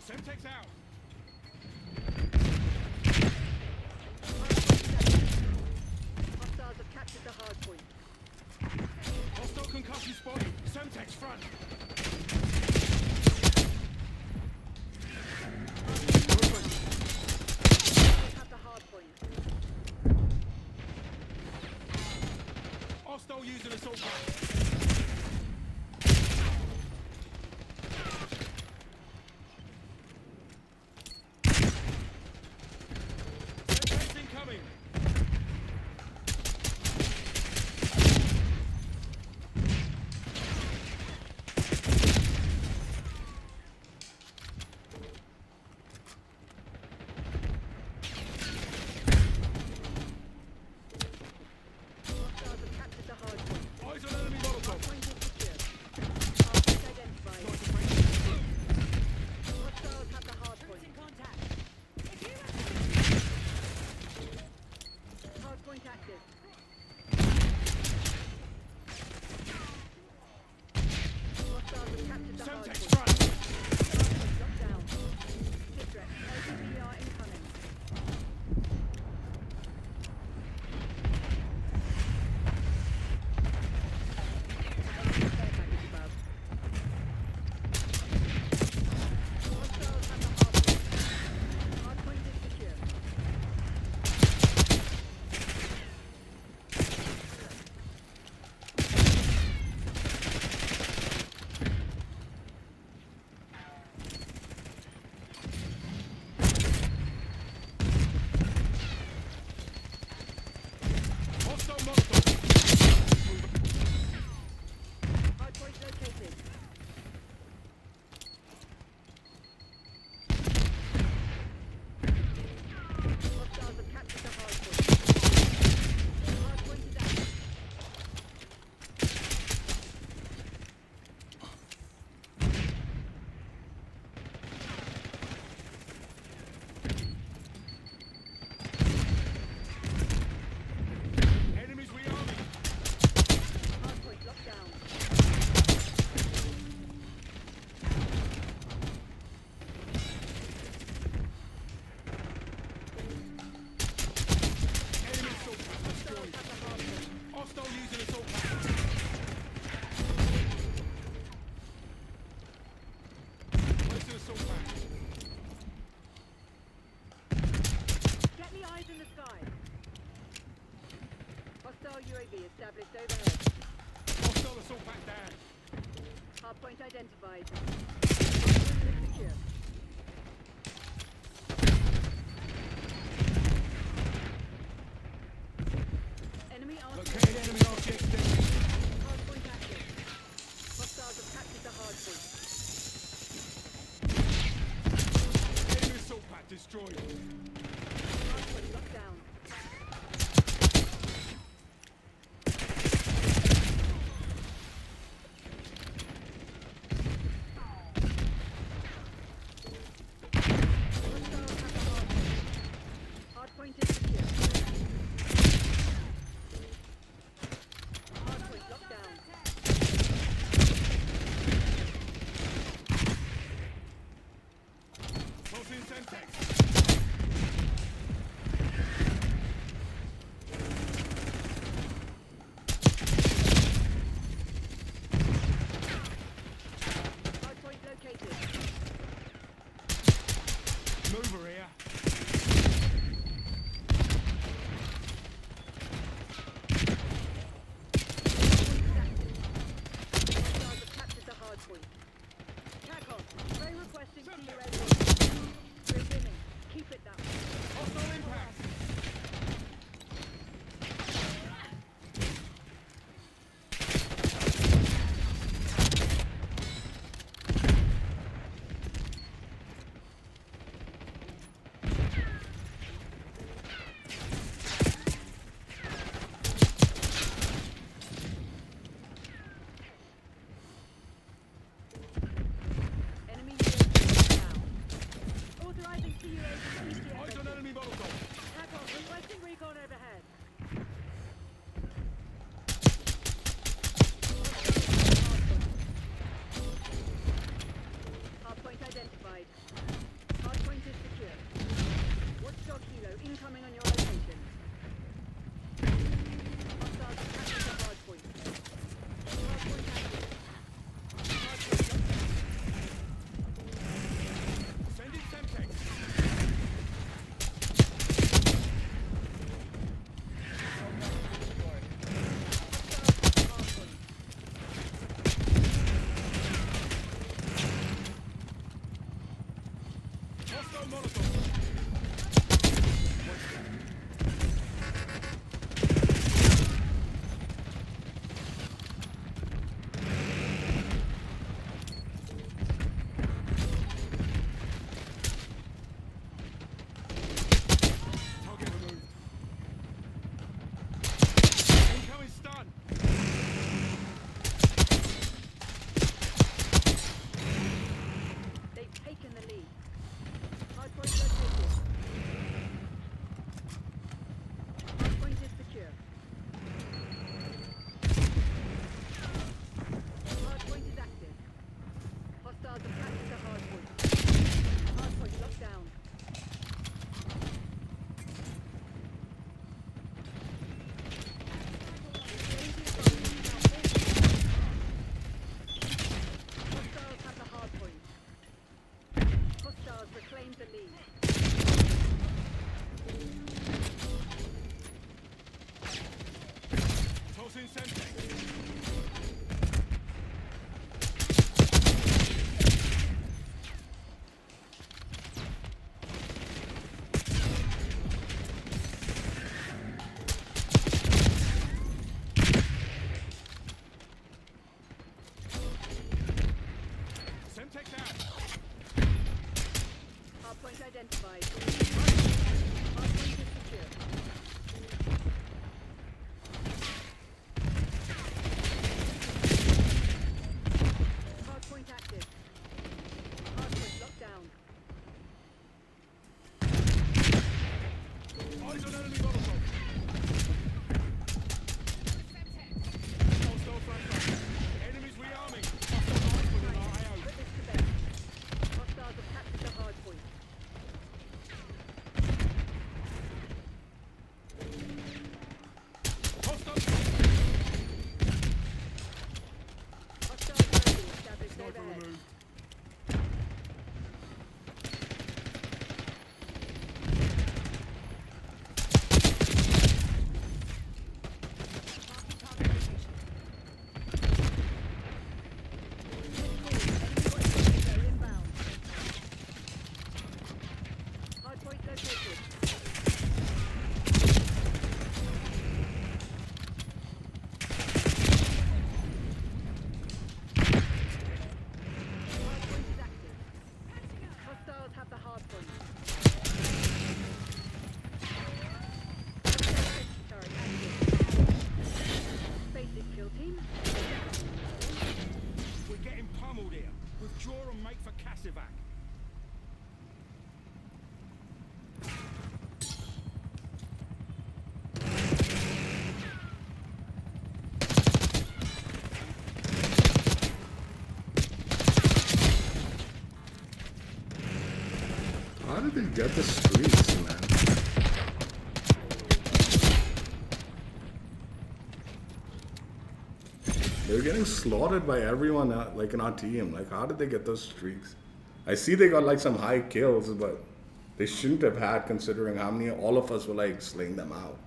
Semtex out. Hostiles have captured the hardpoint. Hostile concussion spotted. Semtex front. Hostiles have the hardpoint. Hostile using assault rifle. Semtex incoming. Hostiles have captured the hardpoint. Eyes on enemy Molotov. Hardpoint is secure. Hardpoint identified. Hostiles have the hardpoint. Hardpoint active. Hostiles have captured the Semtex hardpoint. front. Hardpoint locked down. Shipwreck. LTVR incoming. Care package above. Hostiles have the hardpoint. Hardpoint is secure. Hostile Molotov. Hardpoint located. Hostiles have captured the hardpoint. Hardpoint is active. Enemies rearming. Hardpoint locked down. Enemy assault pack Hostiles destroyed. have the hardpoint. Hostile using assault pack. Placing assault pack. Get the eyes in the sky. Hostile UAV established overhead. Hostile assault pack down. Hardpoint identified. Hardpoint is secure. Enemy Located RCXD. enemy RCXD. Hardpoint active. Hostiles have captured the hardpoint. Enemy assault pack destroyed. Hardpoint Incoming on your location. Hostiles have captured the hard point. Hard point active. Hard point locked down. Send in Semtex. Hostiles have the hard point. Hostile Molotov. Target removed. Incoming stun. They've taken the lead. Hard point located. Hard point is secure. Hard point is active. Hostiles have captured the hard point. Hard point locked down. Hostiles have the hard point. Hostiles reclaimed the lead. Toss in Semtex. Semtex out. Hard point identified. Hard point is secure. Hard point active. Hard point locked down. Eyes on enemy Molotov. Hostile flashback. Enemies rearming. Hostile rifle in our AO. Put this to bed. Hostiles have captured the hard point. Hostile Hostiles ready. Established sniper overhead. removed. They're inbound. Hard point located. Hard point is active. Hostiles have the hard point. Hostile safety turret active. Basic kill team. We're getting pummeled here. Withdraw and make for Cassivac. How did they get the streaks, man? They're getting slaughtered by everyone like in our team. Like, how did they get those streaks? I see they got like some high kills, but they shouldn't have had considering how many all of us were like slaying them out.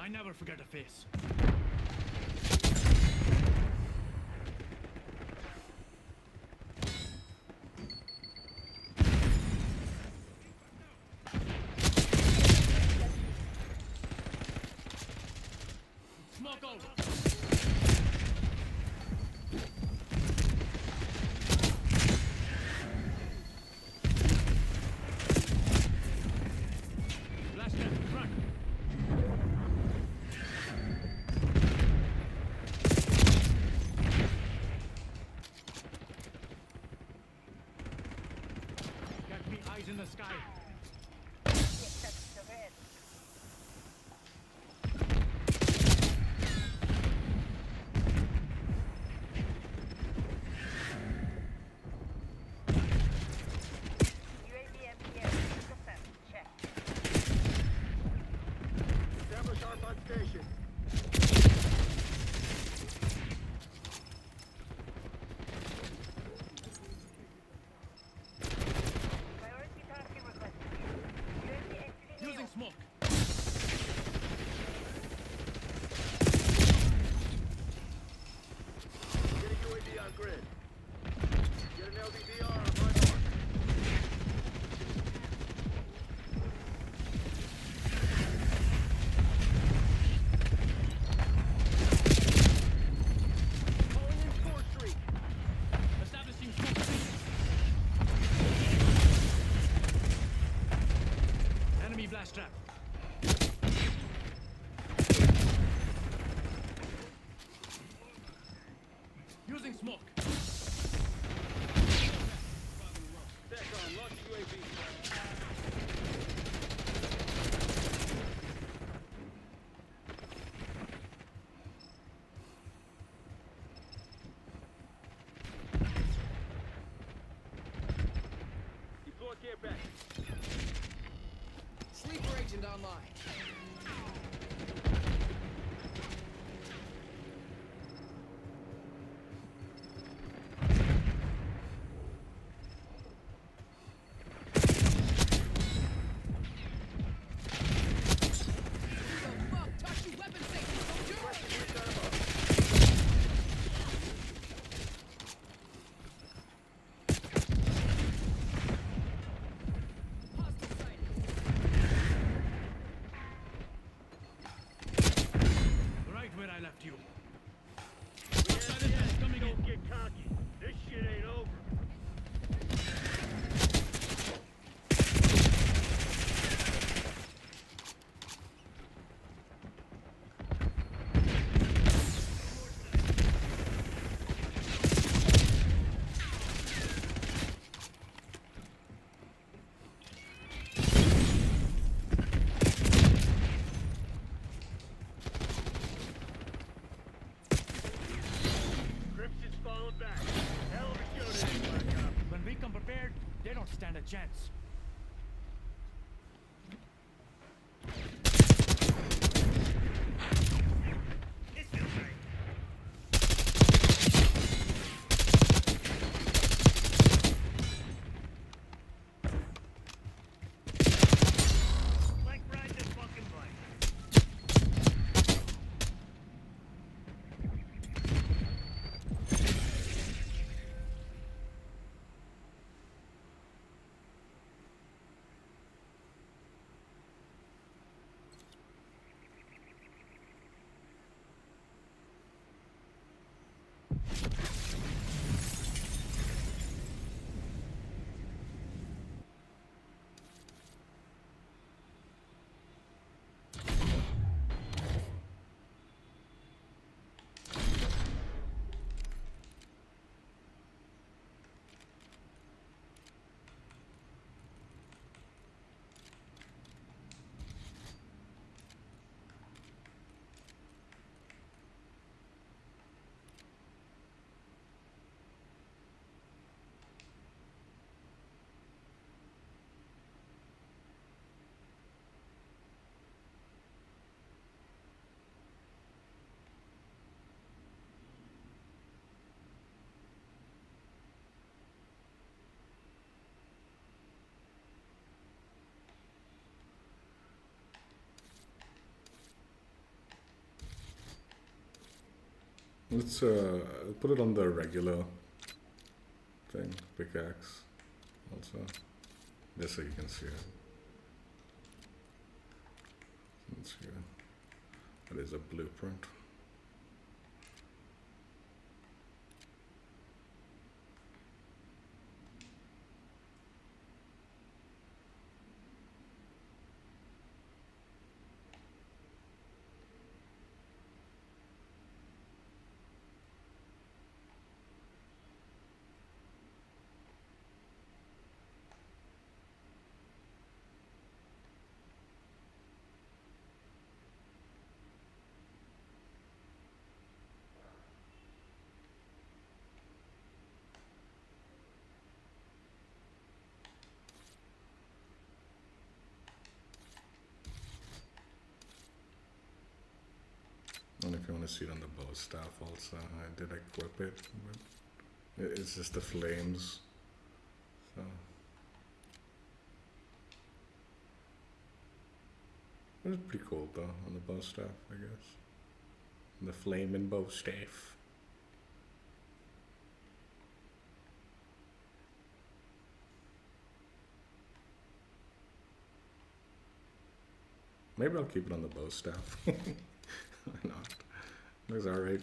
I never forget a face. Smoke out. Blast them in front. Got me eyes in the sky. That's the red. UAV MPS, confirmed. Check. Establish arm on station. Priority tasking requested. UAV exiting Using AO. smoke. Get a UAV on grid. Get an LVDR on my mark. Calling in 4th Street. Establishing smoke screen. Enemy blast trap. Using smoke. Back on. Launch UAV. Deploy care package. Sleeper agent online. Fuck, touch your weapon safety, soldier! Hostile sighted. Right where I left you. Don't get cocky. This shit ain't over. Crimson's falling back. Hell of a show today, Black Ops. When we come prepared, they don't stand a chance. This feels right. Like ride this fucking bike. Let's put it on the regular thing, pickaxe also, just so you can see it. Let's see. That is a blueprint. And if you want to see it on the bow staff also, I did equip it, but it's just the flames. So it's pretty cool though on the bow staff, I guess. The flame and bow staff. Maybe I'll keep it on the bow staff. Why not? Looks alright.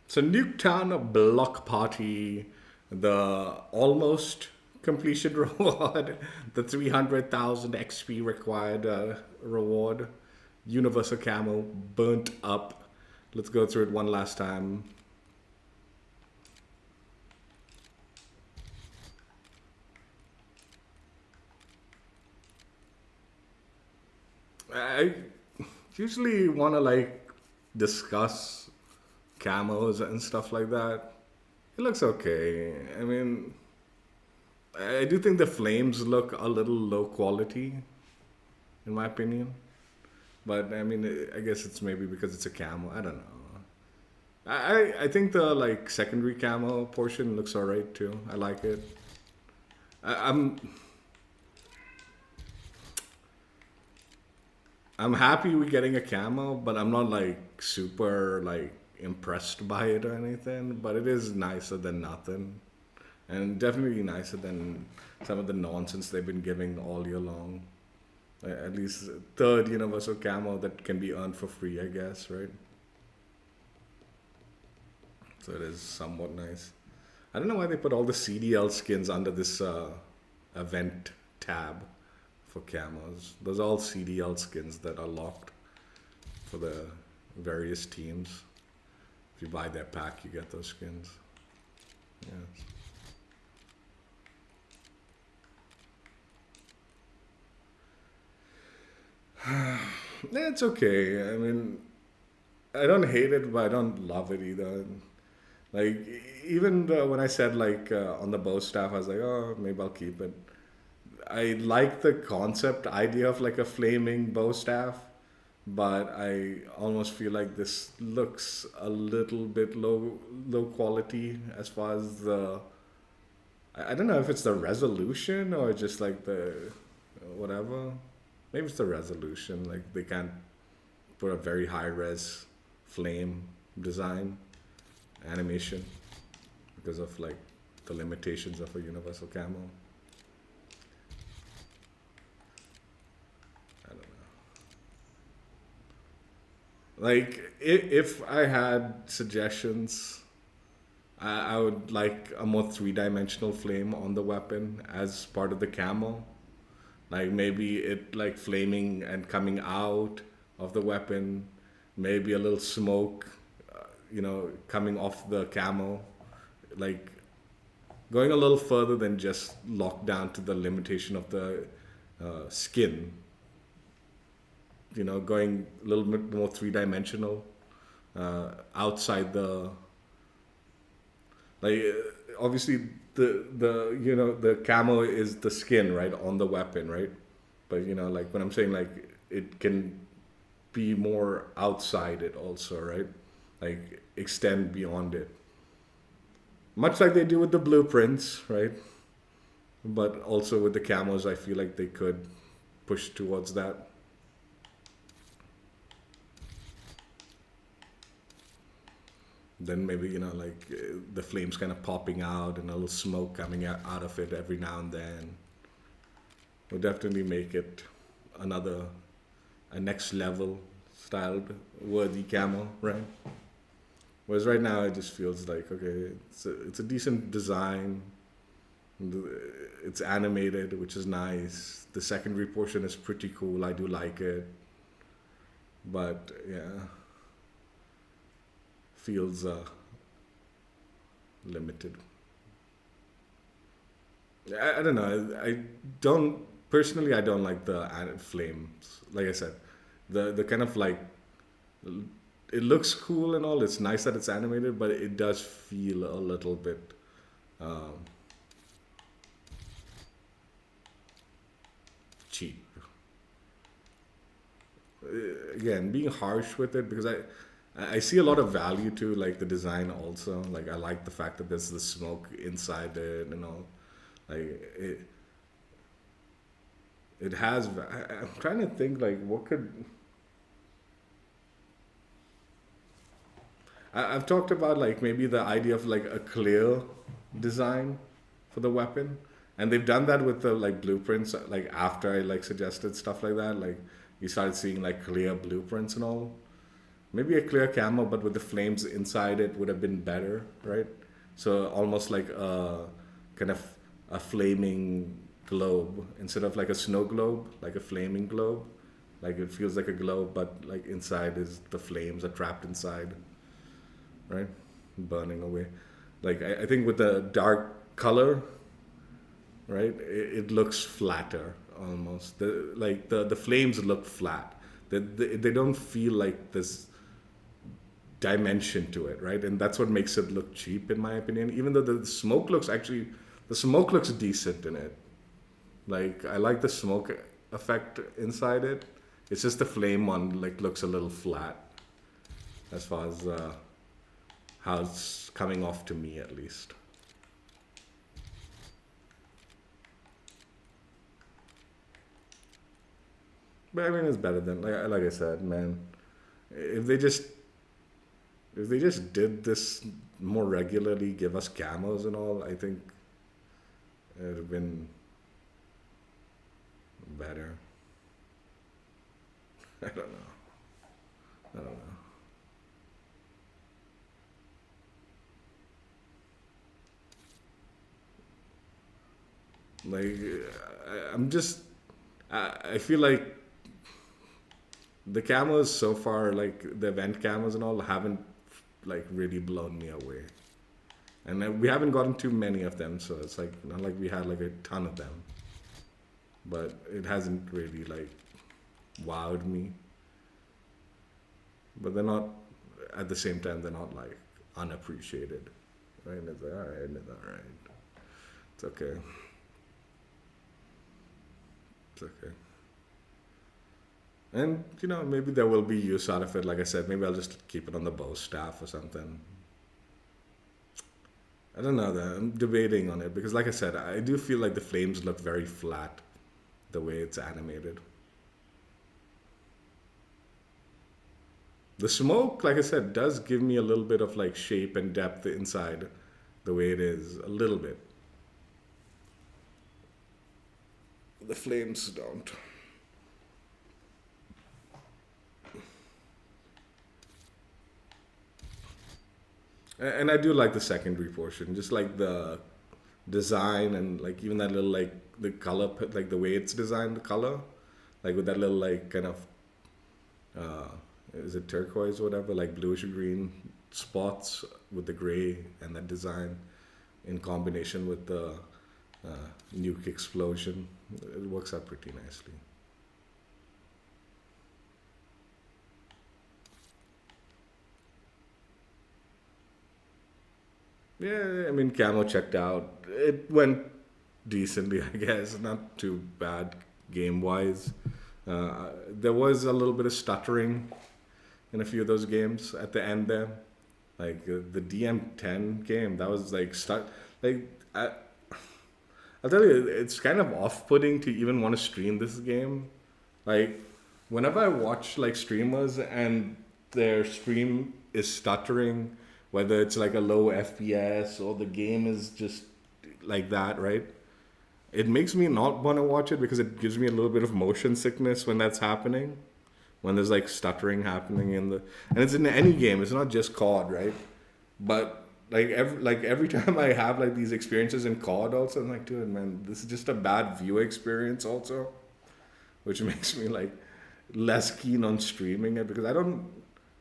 So Nuketown Block Party, the almost completion reward, the 300,000 XP required reward, universal camo, burnt up. Let's go through it one last time. I usually want to like discuss camos and stuff like that. It looks okay. I mean, I do think the flames look a little low quality, in my opinion. But I mean, I guess it's maybe because it's a camo. I don't know. I think the like secondary camo portion looks alright too. I like it. I'm happy we're getting a camo, but I'm not like super like impressed by it or anything. But it is nicer than nothing, and definitely nicer than some of the nonsense they've been giving all year long. At least third universal camo that can be earned for free, I guess, right? So it is somewhat nice. I don't know why they put all the CDL skins under this event tab for camos. Those are all CDL skins that are locked for the various teams. If you buy their pack, you get those skins. Yeah. It's okay. I mean, I don't hate it, but I don't love it either. Like, even when I said, like, on the bow staff, I was like, oh, maybe I'll keep it. I like the concept idea of, like, a flaming bow staff, but I almost feel like this looks a little bit low quality as far as the... I don't know if it's the resolution or just, like, the... whatever. Maybe it's the resolution. Like, they can't put a very high-res flame design animation because of like the limitations of a universal camo. I don't know. Like if I had suggestions, I would like a more three-dimensional flame on the weapon as part of the camo. Like maybe it like flaming and coming out of the weapon, maybe a little smoke, you know, coming off the camo, like going a little further than just locked down to the limitation of the skin. You know, going a little bit more three-dimensional, outside the, like, obviously the you know, the camo is the skin, right, on the weapon, right? But, you know, like when I'm saying like it can be more outside it also, right? Like extend beyond it. Much like they do with the blueprints, right? but also with the camos, I feel like they could push towards that. Then maybe, you know, like the flames kind of popping out and a little smoke coming out of it every now and then would definitely make it a next level styled worthy camo, right? Whereas right now it just feels like, okay, it's a decent design. It's animated, which is nice. The secondary portion is pretty cool. I do like it. But yeah, feels limited. I don't know. I don't personally. I don't like the flames. Like I said, the kind of like it looks cool and all. It's nice that it's animated, but it does feel a little bit. Cheap. Again, being harsh with it because I see a lot of value to like the design also. Like I like the fact that there's the smoke inside it and all. Like it has. I'm trying to think like what could. I've talked about like maybe the idea of like a clear design for the weapon, and they've done that with the like blueprints. Like after I like suggested stuff like that, like you started seeing like clear blueprints and all. Maybe a clear camo, but with the flames inside it would have been better, right? So almost like a kind of a flaming globe instead of like a snow globe, like a flaming globe. Like it feels like a globe, but like inside is the flames are trapped inside, right? Burning away. Like I think with the dark color, right? It looks flatter almost. The flames look flat. They don't feel like this dimension to it, right? And that's what makes it look cheap, in my opinion. Even though the smoke looks decent in it. Like I like the smoke effect inside it. It's just the flame one like looks a little flat, as far as how it's coming off to me, at least. But I mean, it's better than like I said, man. If they just did this more regularly, give us camos and all, I think it would have been better. I don't know. Like, I feel like the camos so far, like the event camos and all, haven't like really blown me away. And we haven't gotten too many of them, so it's like not like we had like a ton of them. But it hasn't really like wowed me. But they're not, at the same time, they're not like unappreciated. Right? And it's like, alright. It's okay. It's okay. And, you know, maybe there will be use out of it. Like I said, maybe I'll just keep it on the bow staff or something. I don't know. I'm debating on it because, like I said, I do feel like the flames look very flat the way it's animated. The smoke, like I said, does give me a little bit of like shape and depth inside the way it is. A little bit. The flames don't. And I do like the secondary portion, just like the design and like even that little like the color, like the way it's designed, the color, like with that little like kind of, is it turquoise or whatever, like bluish green spots with the gray and that design in combination with the nuke explosion. It works out pretty nicely. Yeah, I mean, camo checked out. It went decently, I guess. Not too bad game-wise. There was a little bit of stuttering in a few of those games at the end there. Like the DM10 game, that was like I'll tell you, it's kind of off-putting to even want to stream this game. Like, whenever I watch like streamers and their stream is stuttering, whether it's like a low FPS or the game is just like that, right? It makes me not want to watch it because it gives me a little bit of motion sickness when that's happening. When there's like stuttering happening and it's in any game, it's not just COD, right? But every time I have like these experiences in COD also, I'm like, dude, man, this is just a bad viewer experience also, which makes me like less keen on streaming it because I don't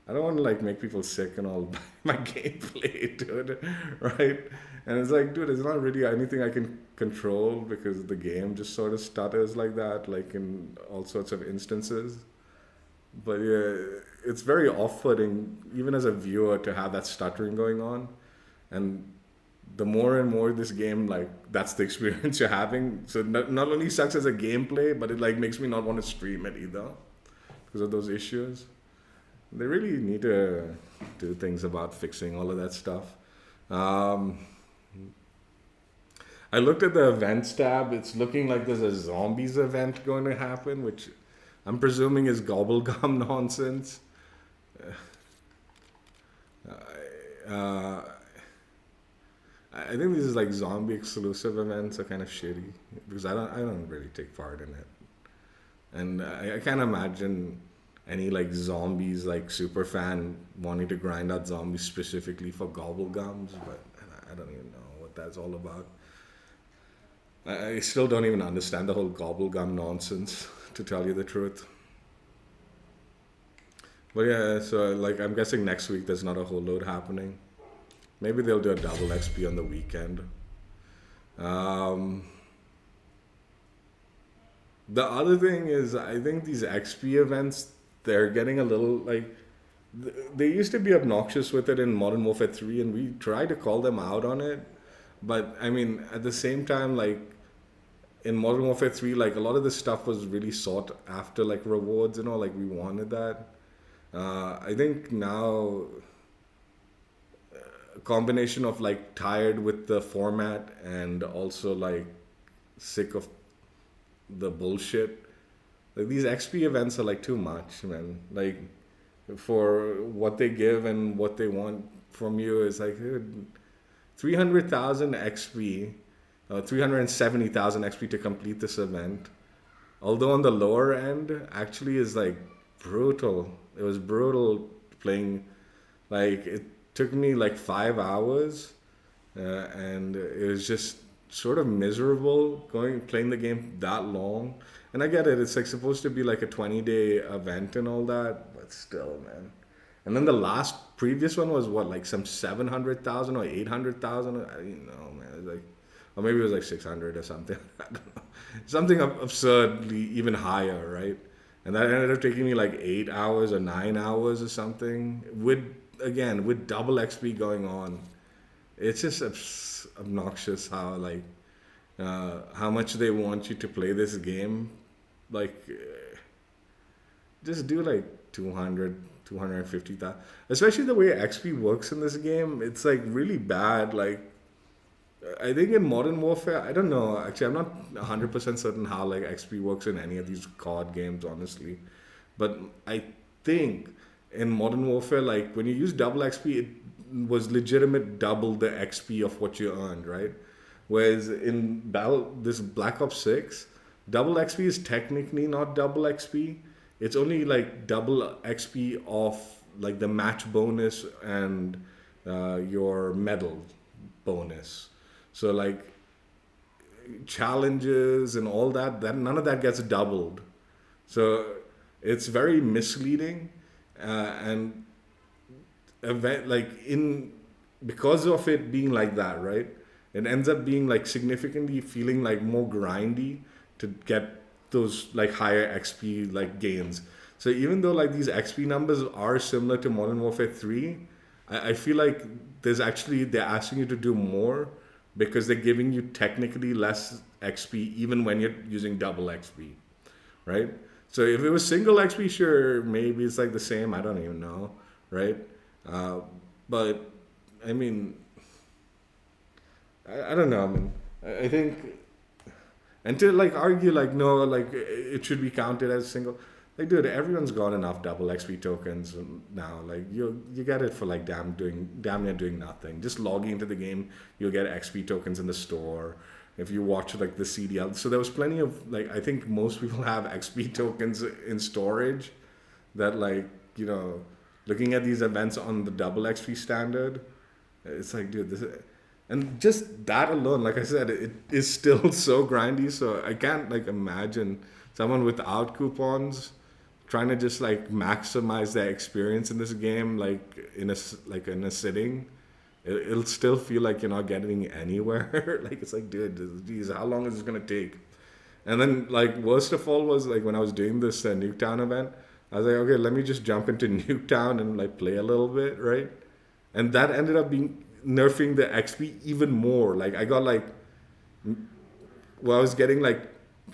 want to like make people sick and all by my gameplay, dude, right? And it's like, dude, it's not really anything I can control because the game just sort of stutters like that, like in all sorts of instances. But yeah, it's very off-putting, even as a viewer, to have that stuttering going on. And the more and more this game, like, that's the experience you're having. So not only sucks as a gameplay, but it like makes me not want to stream it either because of those issues. They really need to do things about fixing all of that stuff. I looked at the events tab. It's looking like there's a zombies event going to happen, which I'm presuming is gobblegum nonsense. I think these like zombie exclusive events are kind of shitty because I don't really take part in it, and I can't imagine any like zombies like super fan wanting to grind out zombies specifically for gobblegums, but I don't even know what that's all about. I still don't even understand the whole gobblegum nonsense, to tell you the truth. But yeah, so like I'm guessing next week there's not a whole load happening. Maybe they'll do a double XP on the weekend. The other thing is, I think these XP events, they're getting a little like, they used to be obnoxious with it in Modern Warfare 3, and we tried to call them out on it. But I mean, at the same time, like in Modern Warfare 3, like a lot of this stuff was really sought after, like rewards and all, like we wanted that. I think now a combination of like tired with the format and also like sick of the bullshit. Like these XP events are like too much, man. Like for what they give and what they want from you is like 300,000 XP, 370,000 XP to complete this event. Although on the lower end, actually is like brutal. It was brutal playing. Like it took me like 5 hours, and it was just sort of miserable playing the game that long. And I get it, it's like supposed to be like a 20-day event and all that, but still, man. And then the previous one was what, like some 700,000 or 800,000? I didn't know, man. It was like, or maybe it was like 600 or something. I don't know. Something absurdly even higher, right? And that ended up taking me like 8 hours or 9 hours or something with double XP going on. It's just obnoxious how like how much they want you to play this game. Like just do like 200, 250,000. Especially the way XP works in this game, it's like really bad. Like I think in Modern Warfare, I don't know. Actually, I'm not 100% certain how like XP works in any of these COD games, honestly. But I think in Modern Warfare, like when you use double XP, it was legitimate double the XP of what you earned, right? Whereas in this Black Ops 6, double XP is technically not double XP. It's only like double XP of like the match bonus and your medal bonus. So like challenges and all that none of that gets doubled. So it's very misleading, and event like because of it being like that, right? It ends up being like significantly feeling like more grindy to get those like higher XP like gains. So even though like these XP numbers are similar to Modern Warfare 3, I feel like they're asking you to do more because they're giving you technically less XP even when you're using double XP, right? So if it was single XP, sure, maybe it's like the same. I don't even know, right? But I mean, I don't know. I mean, I think And to like argue like no, like it should be counted as single. Like, dude, everyone's got enough double XP tokens now. Like, you get it for like damn near doing nothing. Just logging into the game, you'll get XP tokens in the store. If you watch like the CDL, so there was plenty of like, I think most people have XP tokens in storage. That like, you know, looking at these events on the double XP standard, it's like, dude, and just that alone, like I said, it is still so grindy. So I can't like imagine someone without coupons trying to just like maximize their experience in this game, like in a sitting. It'll still feel like you're not getting anywhere. Like, it's like, dude, geez, how long is this gonna take? And then like worst of all was like when I was doing this Nuketown event, I was like, okay, let me just jump into Nuketown and like play a little bit, right? And that ended up being nerfing the XP even more. Like I got like, well, I was getting like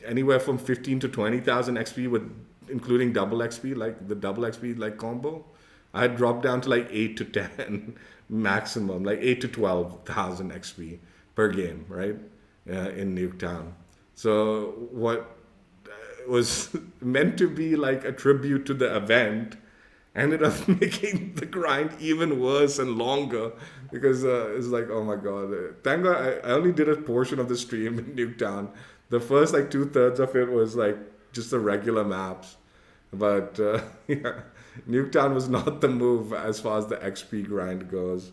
anywhere from 15 to 20,000 XP with including double XP, like the double XP like combo. I had dropped down to like 8 to 10 maximum, like 8 to 12,000 XP per game, right? In Nuketown. So what was meant to be like a tribute to the event ended up making the grind even worse and longer because it's like, oh my god. Thank God I only did a portion of the stream in Nuketown. The first like 2/3 of it was like just the regular maps. But yeah, Nuketown was not the move as far as the XP grind goes.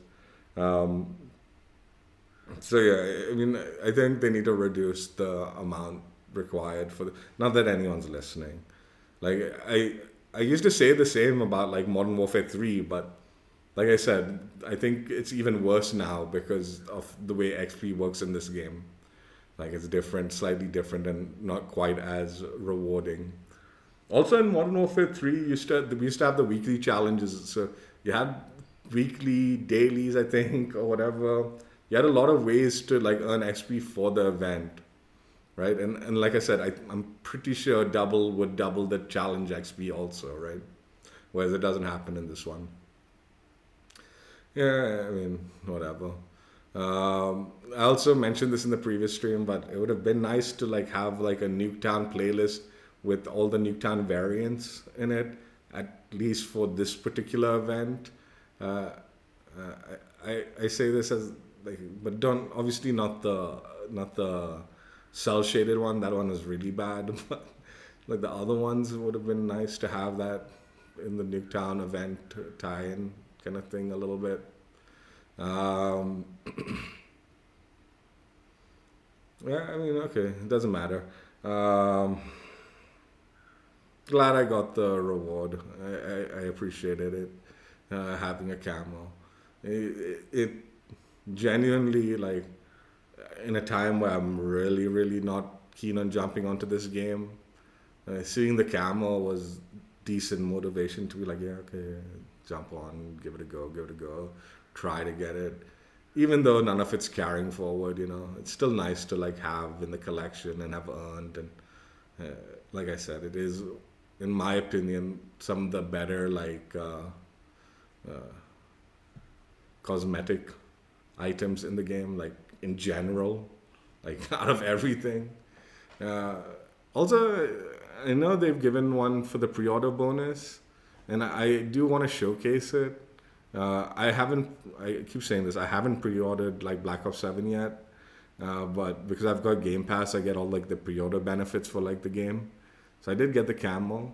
So yeah, I mean, I think they need to reduce the amount required for not that anyone's listening. Like I used to say the same about like Modern Warfare 3, but like I said, I think it's even worse now because of the way XP works in this game. Like it's different, slightly different, and not quite as rewarding. Also in Modern Warfare 3, we used to have the weekly challenges. So you had weekly, dailies, I think, or whatever. You had a lot of ways to like earn XP for the event, right? And like I said, I'm pretty sure double would double the challenge XP also, right? Whereas it doesn't happen in this one. Yeah, I mean, whatever. I also mentioned this in the previous stream, but it would have been nice to like have like a Nuketown playlist with all the Nuketown variants in it, at least for this particular event. I say this as like, but don't obviously not the cell shaded one. That one is really bad. But like the other ones would have been nice to have that in the Nuketown event tie-in kind of thing a little bit. Yeah, I mean, okay, it doesn't matter. Glad I got the reward. I appreciated it, having a camo. It genuinely, like, in a time where I'm really, really not keen on jumping onto this game, seeing the camo was decent motivation to be like, yeah, okay, jump on, give it a go, try to get it. Even though none of it's carrying forward, you know, it's still nice to like have in the collection and have earned. And like I said, it is, in my opinion, some of the better like cosmetic items in the game, like in general, like out of everything. Also, I know they've given one for the pre-order bonus, and I do want to showcase it. I keep saying this, I haven't pre-ordered like Black Ops 7 yet, but because I've got Game Pass, I get all like the pre-order benefits for like the game. So I did get the camo.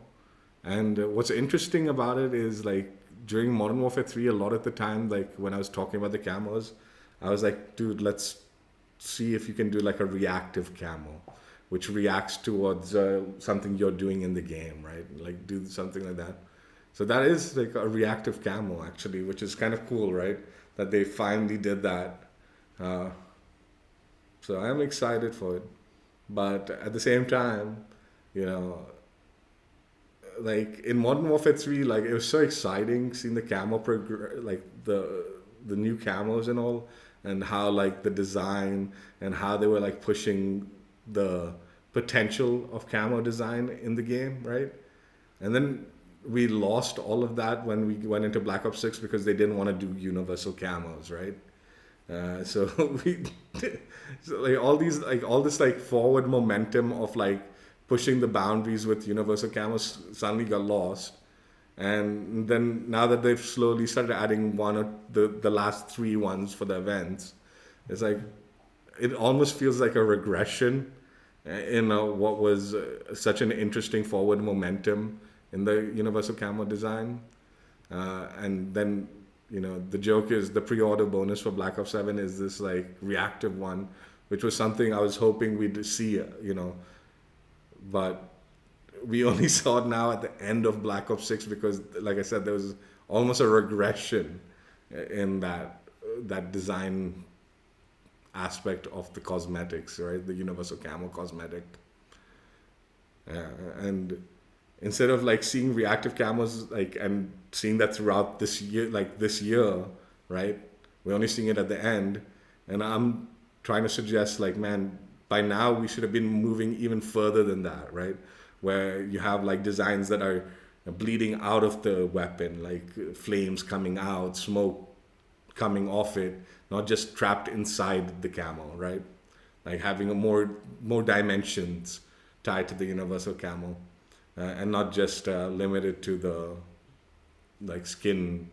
And what's interesting about it is like during Modern Warfare 3, a lot of the time, like when I was talking about the camos, I was like, dude, let's see if you can do like a reactive camo, which reacts towards something you're doing in the game, right? Like do something like that. So that is like a reactive camo actually, which is kind of cool, right? That they finally did that. So I'm excited for it. But at the same time, you know, like in Modern Warfare 3, like it was so exciting seeing the camo, like the new camos and all, and how like the design and how they were like pushing the potential of camo design in the game, right? And then we lost all of that when we went into Black Ops 6 because they didn't want to do universal camos, right? So we, so like all this like forward momentum of like pushing the boundaries with universal camos suddenly got lost. And then now that they've slowly started adding one or the last 3 ones for the events, it's like it almost feels like a regression in what was such an interesting forward momentum in the universal camo design. And then, the joke is the pre-order bonus for Black Ops 7 is this like reactive one, which was something I was hoping we'd see, but we only saw it now at the end of Black Ops 6 because, like I said, there was almost a regression in that design aspect of the cosmetics, right? The universal camo cosmetic. And instead of like seeing reactive camos like and seeing that throughout this year, right? We're only seeing it at the end. And I'm trying to suggest like, man, by now we should have been moving even further than that, right? Where you have like designs that are bleeding out of the weapon, like flames coming out, smoke coming off it, not just trapped inside the camo, right? Like having a more dimensions tied to the universal camo, and not just limited to the like skin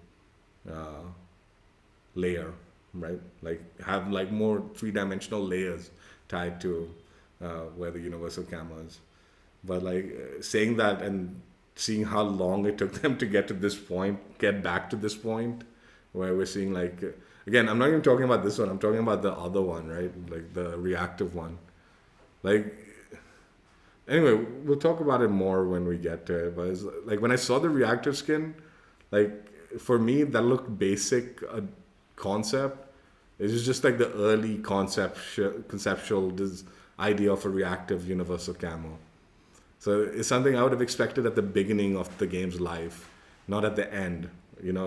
layer, right? Like have like more 3-dimensional layers tied to where the universal camo is. But like saying that and seeing how long it took them to get back to this point, where we're seeing like, again, I'm not even talking about this one. I'm talking about the other one, right? Like the reactive one. Like, anyway, we'll talk about it more when we get to it. But it's like when I saw the reactive skin, like for me that looked basic concept. It was just like the early conceptual idea of a reactive universal camo. So it's something I would have expected at the beginning of the game's life, not at the end,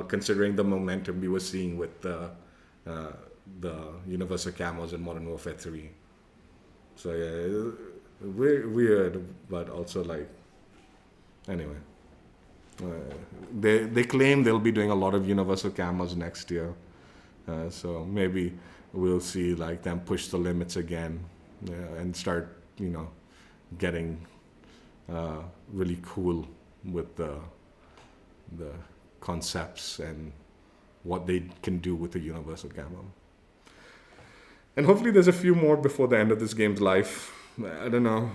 considering the momentum we were seeing with the universal camos in Modern Warfare 3. So yeah, weird, but also like, anyway. They claim they'll be doing a lot of universal camos next year. So maybe we'll see like them push the limits again and start, getting really cool with the concepts and what they can do with the universal camo. And hopefully there's a few more before the end of this game's life. I don't know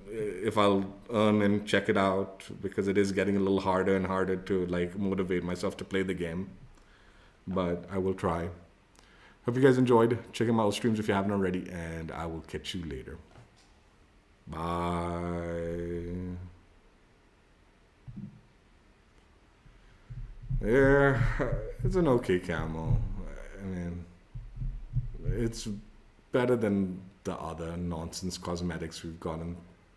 if I'll earn and check it out because it is getting a little harder and harder to like motivate myself to play the game. But I will try. Hope you guys enjoyed. Check out my old streams if you haven't already, and I will catch you later. Bye. Yeah, it's an okay camo. I mean, it's better than the other nonsense cosmetics we've gotten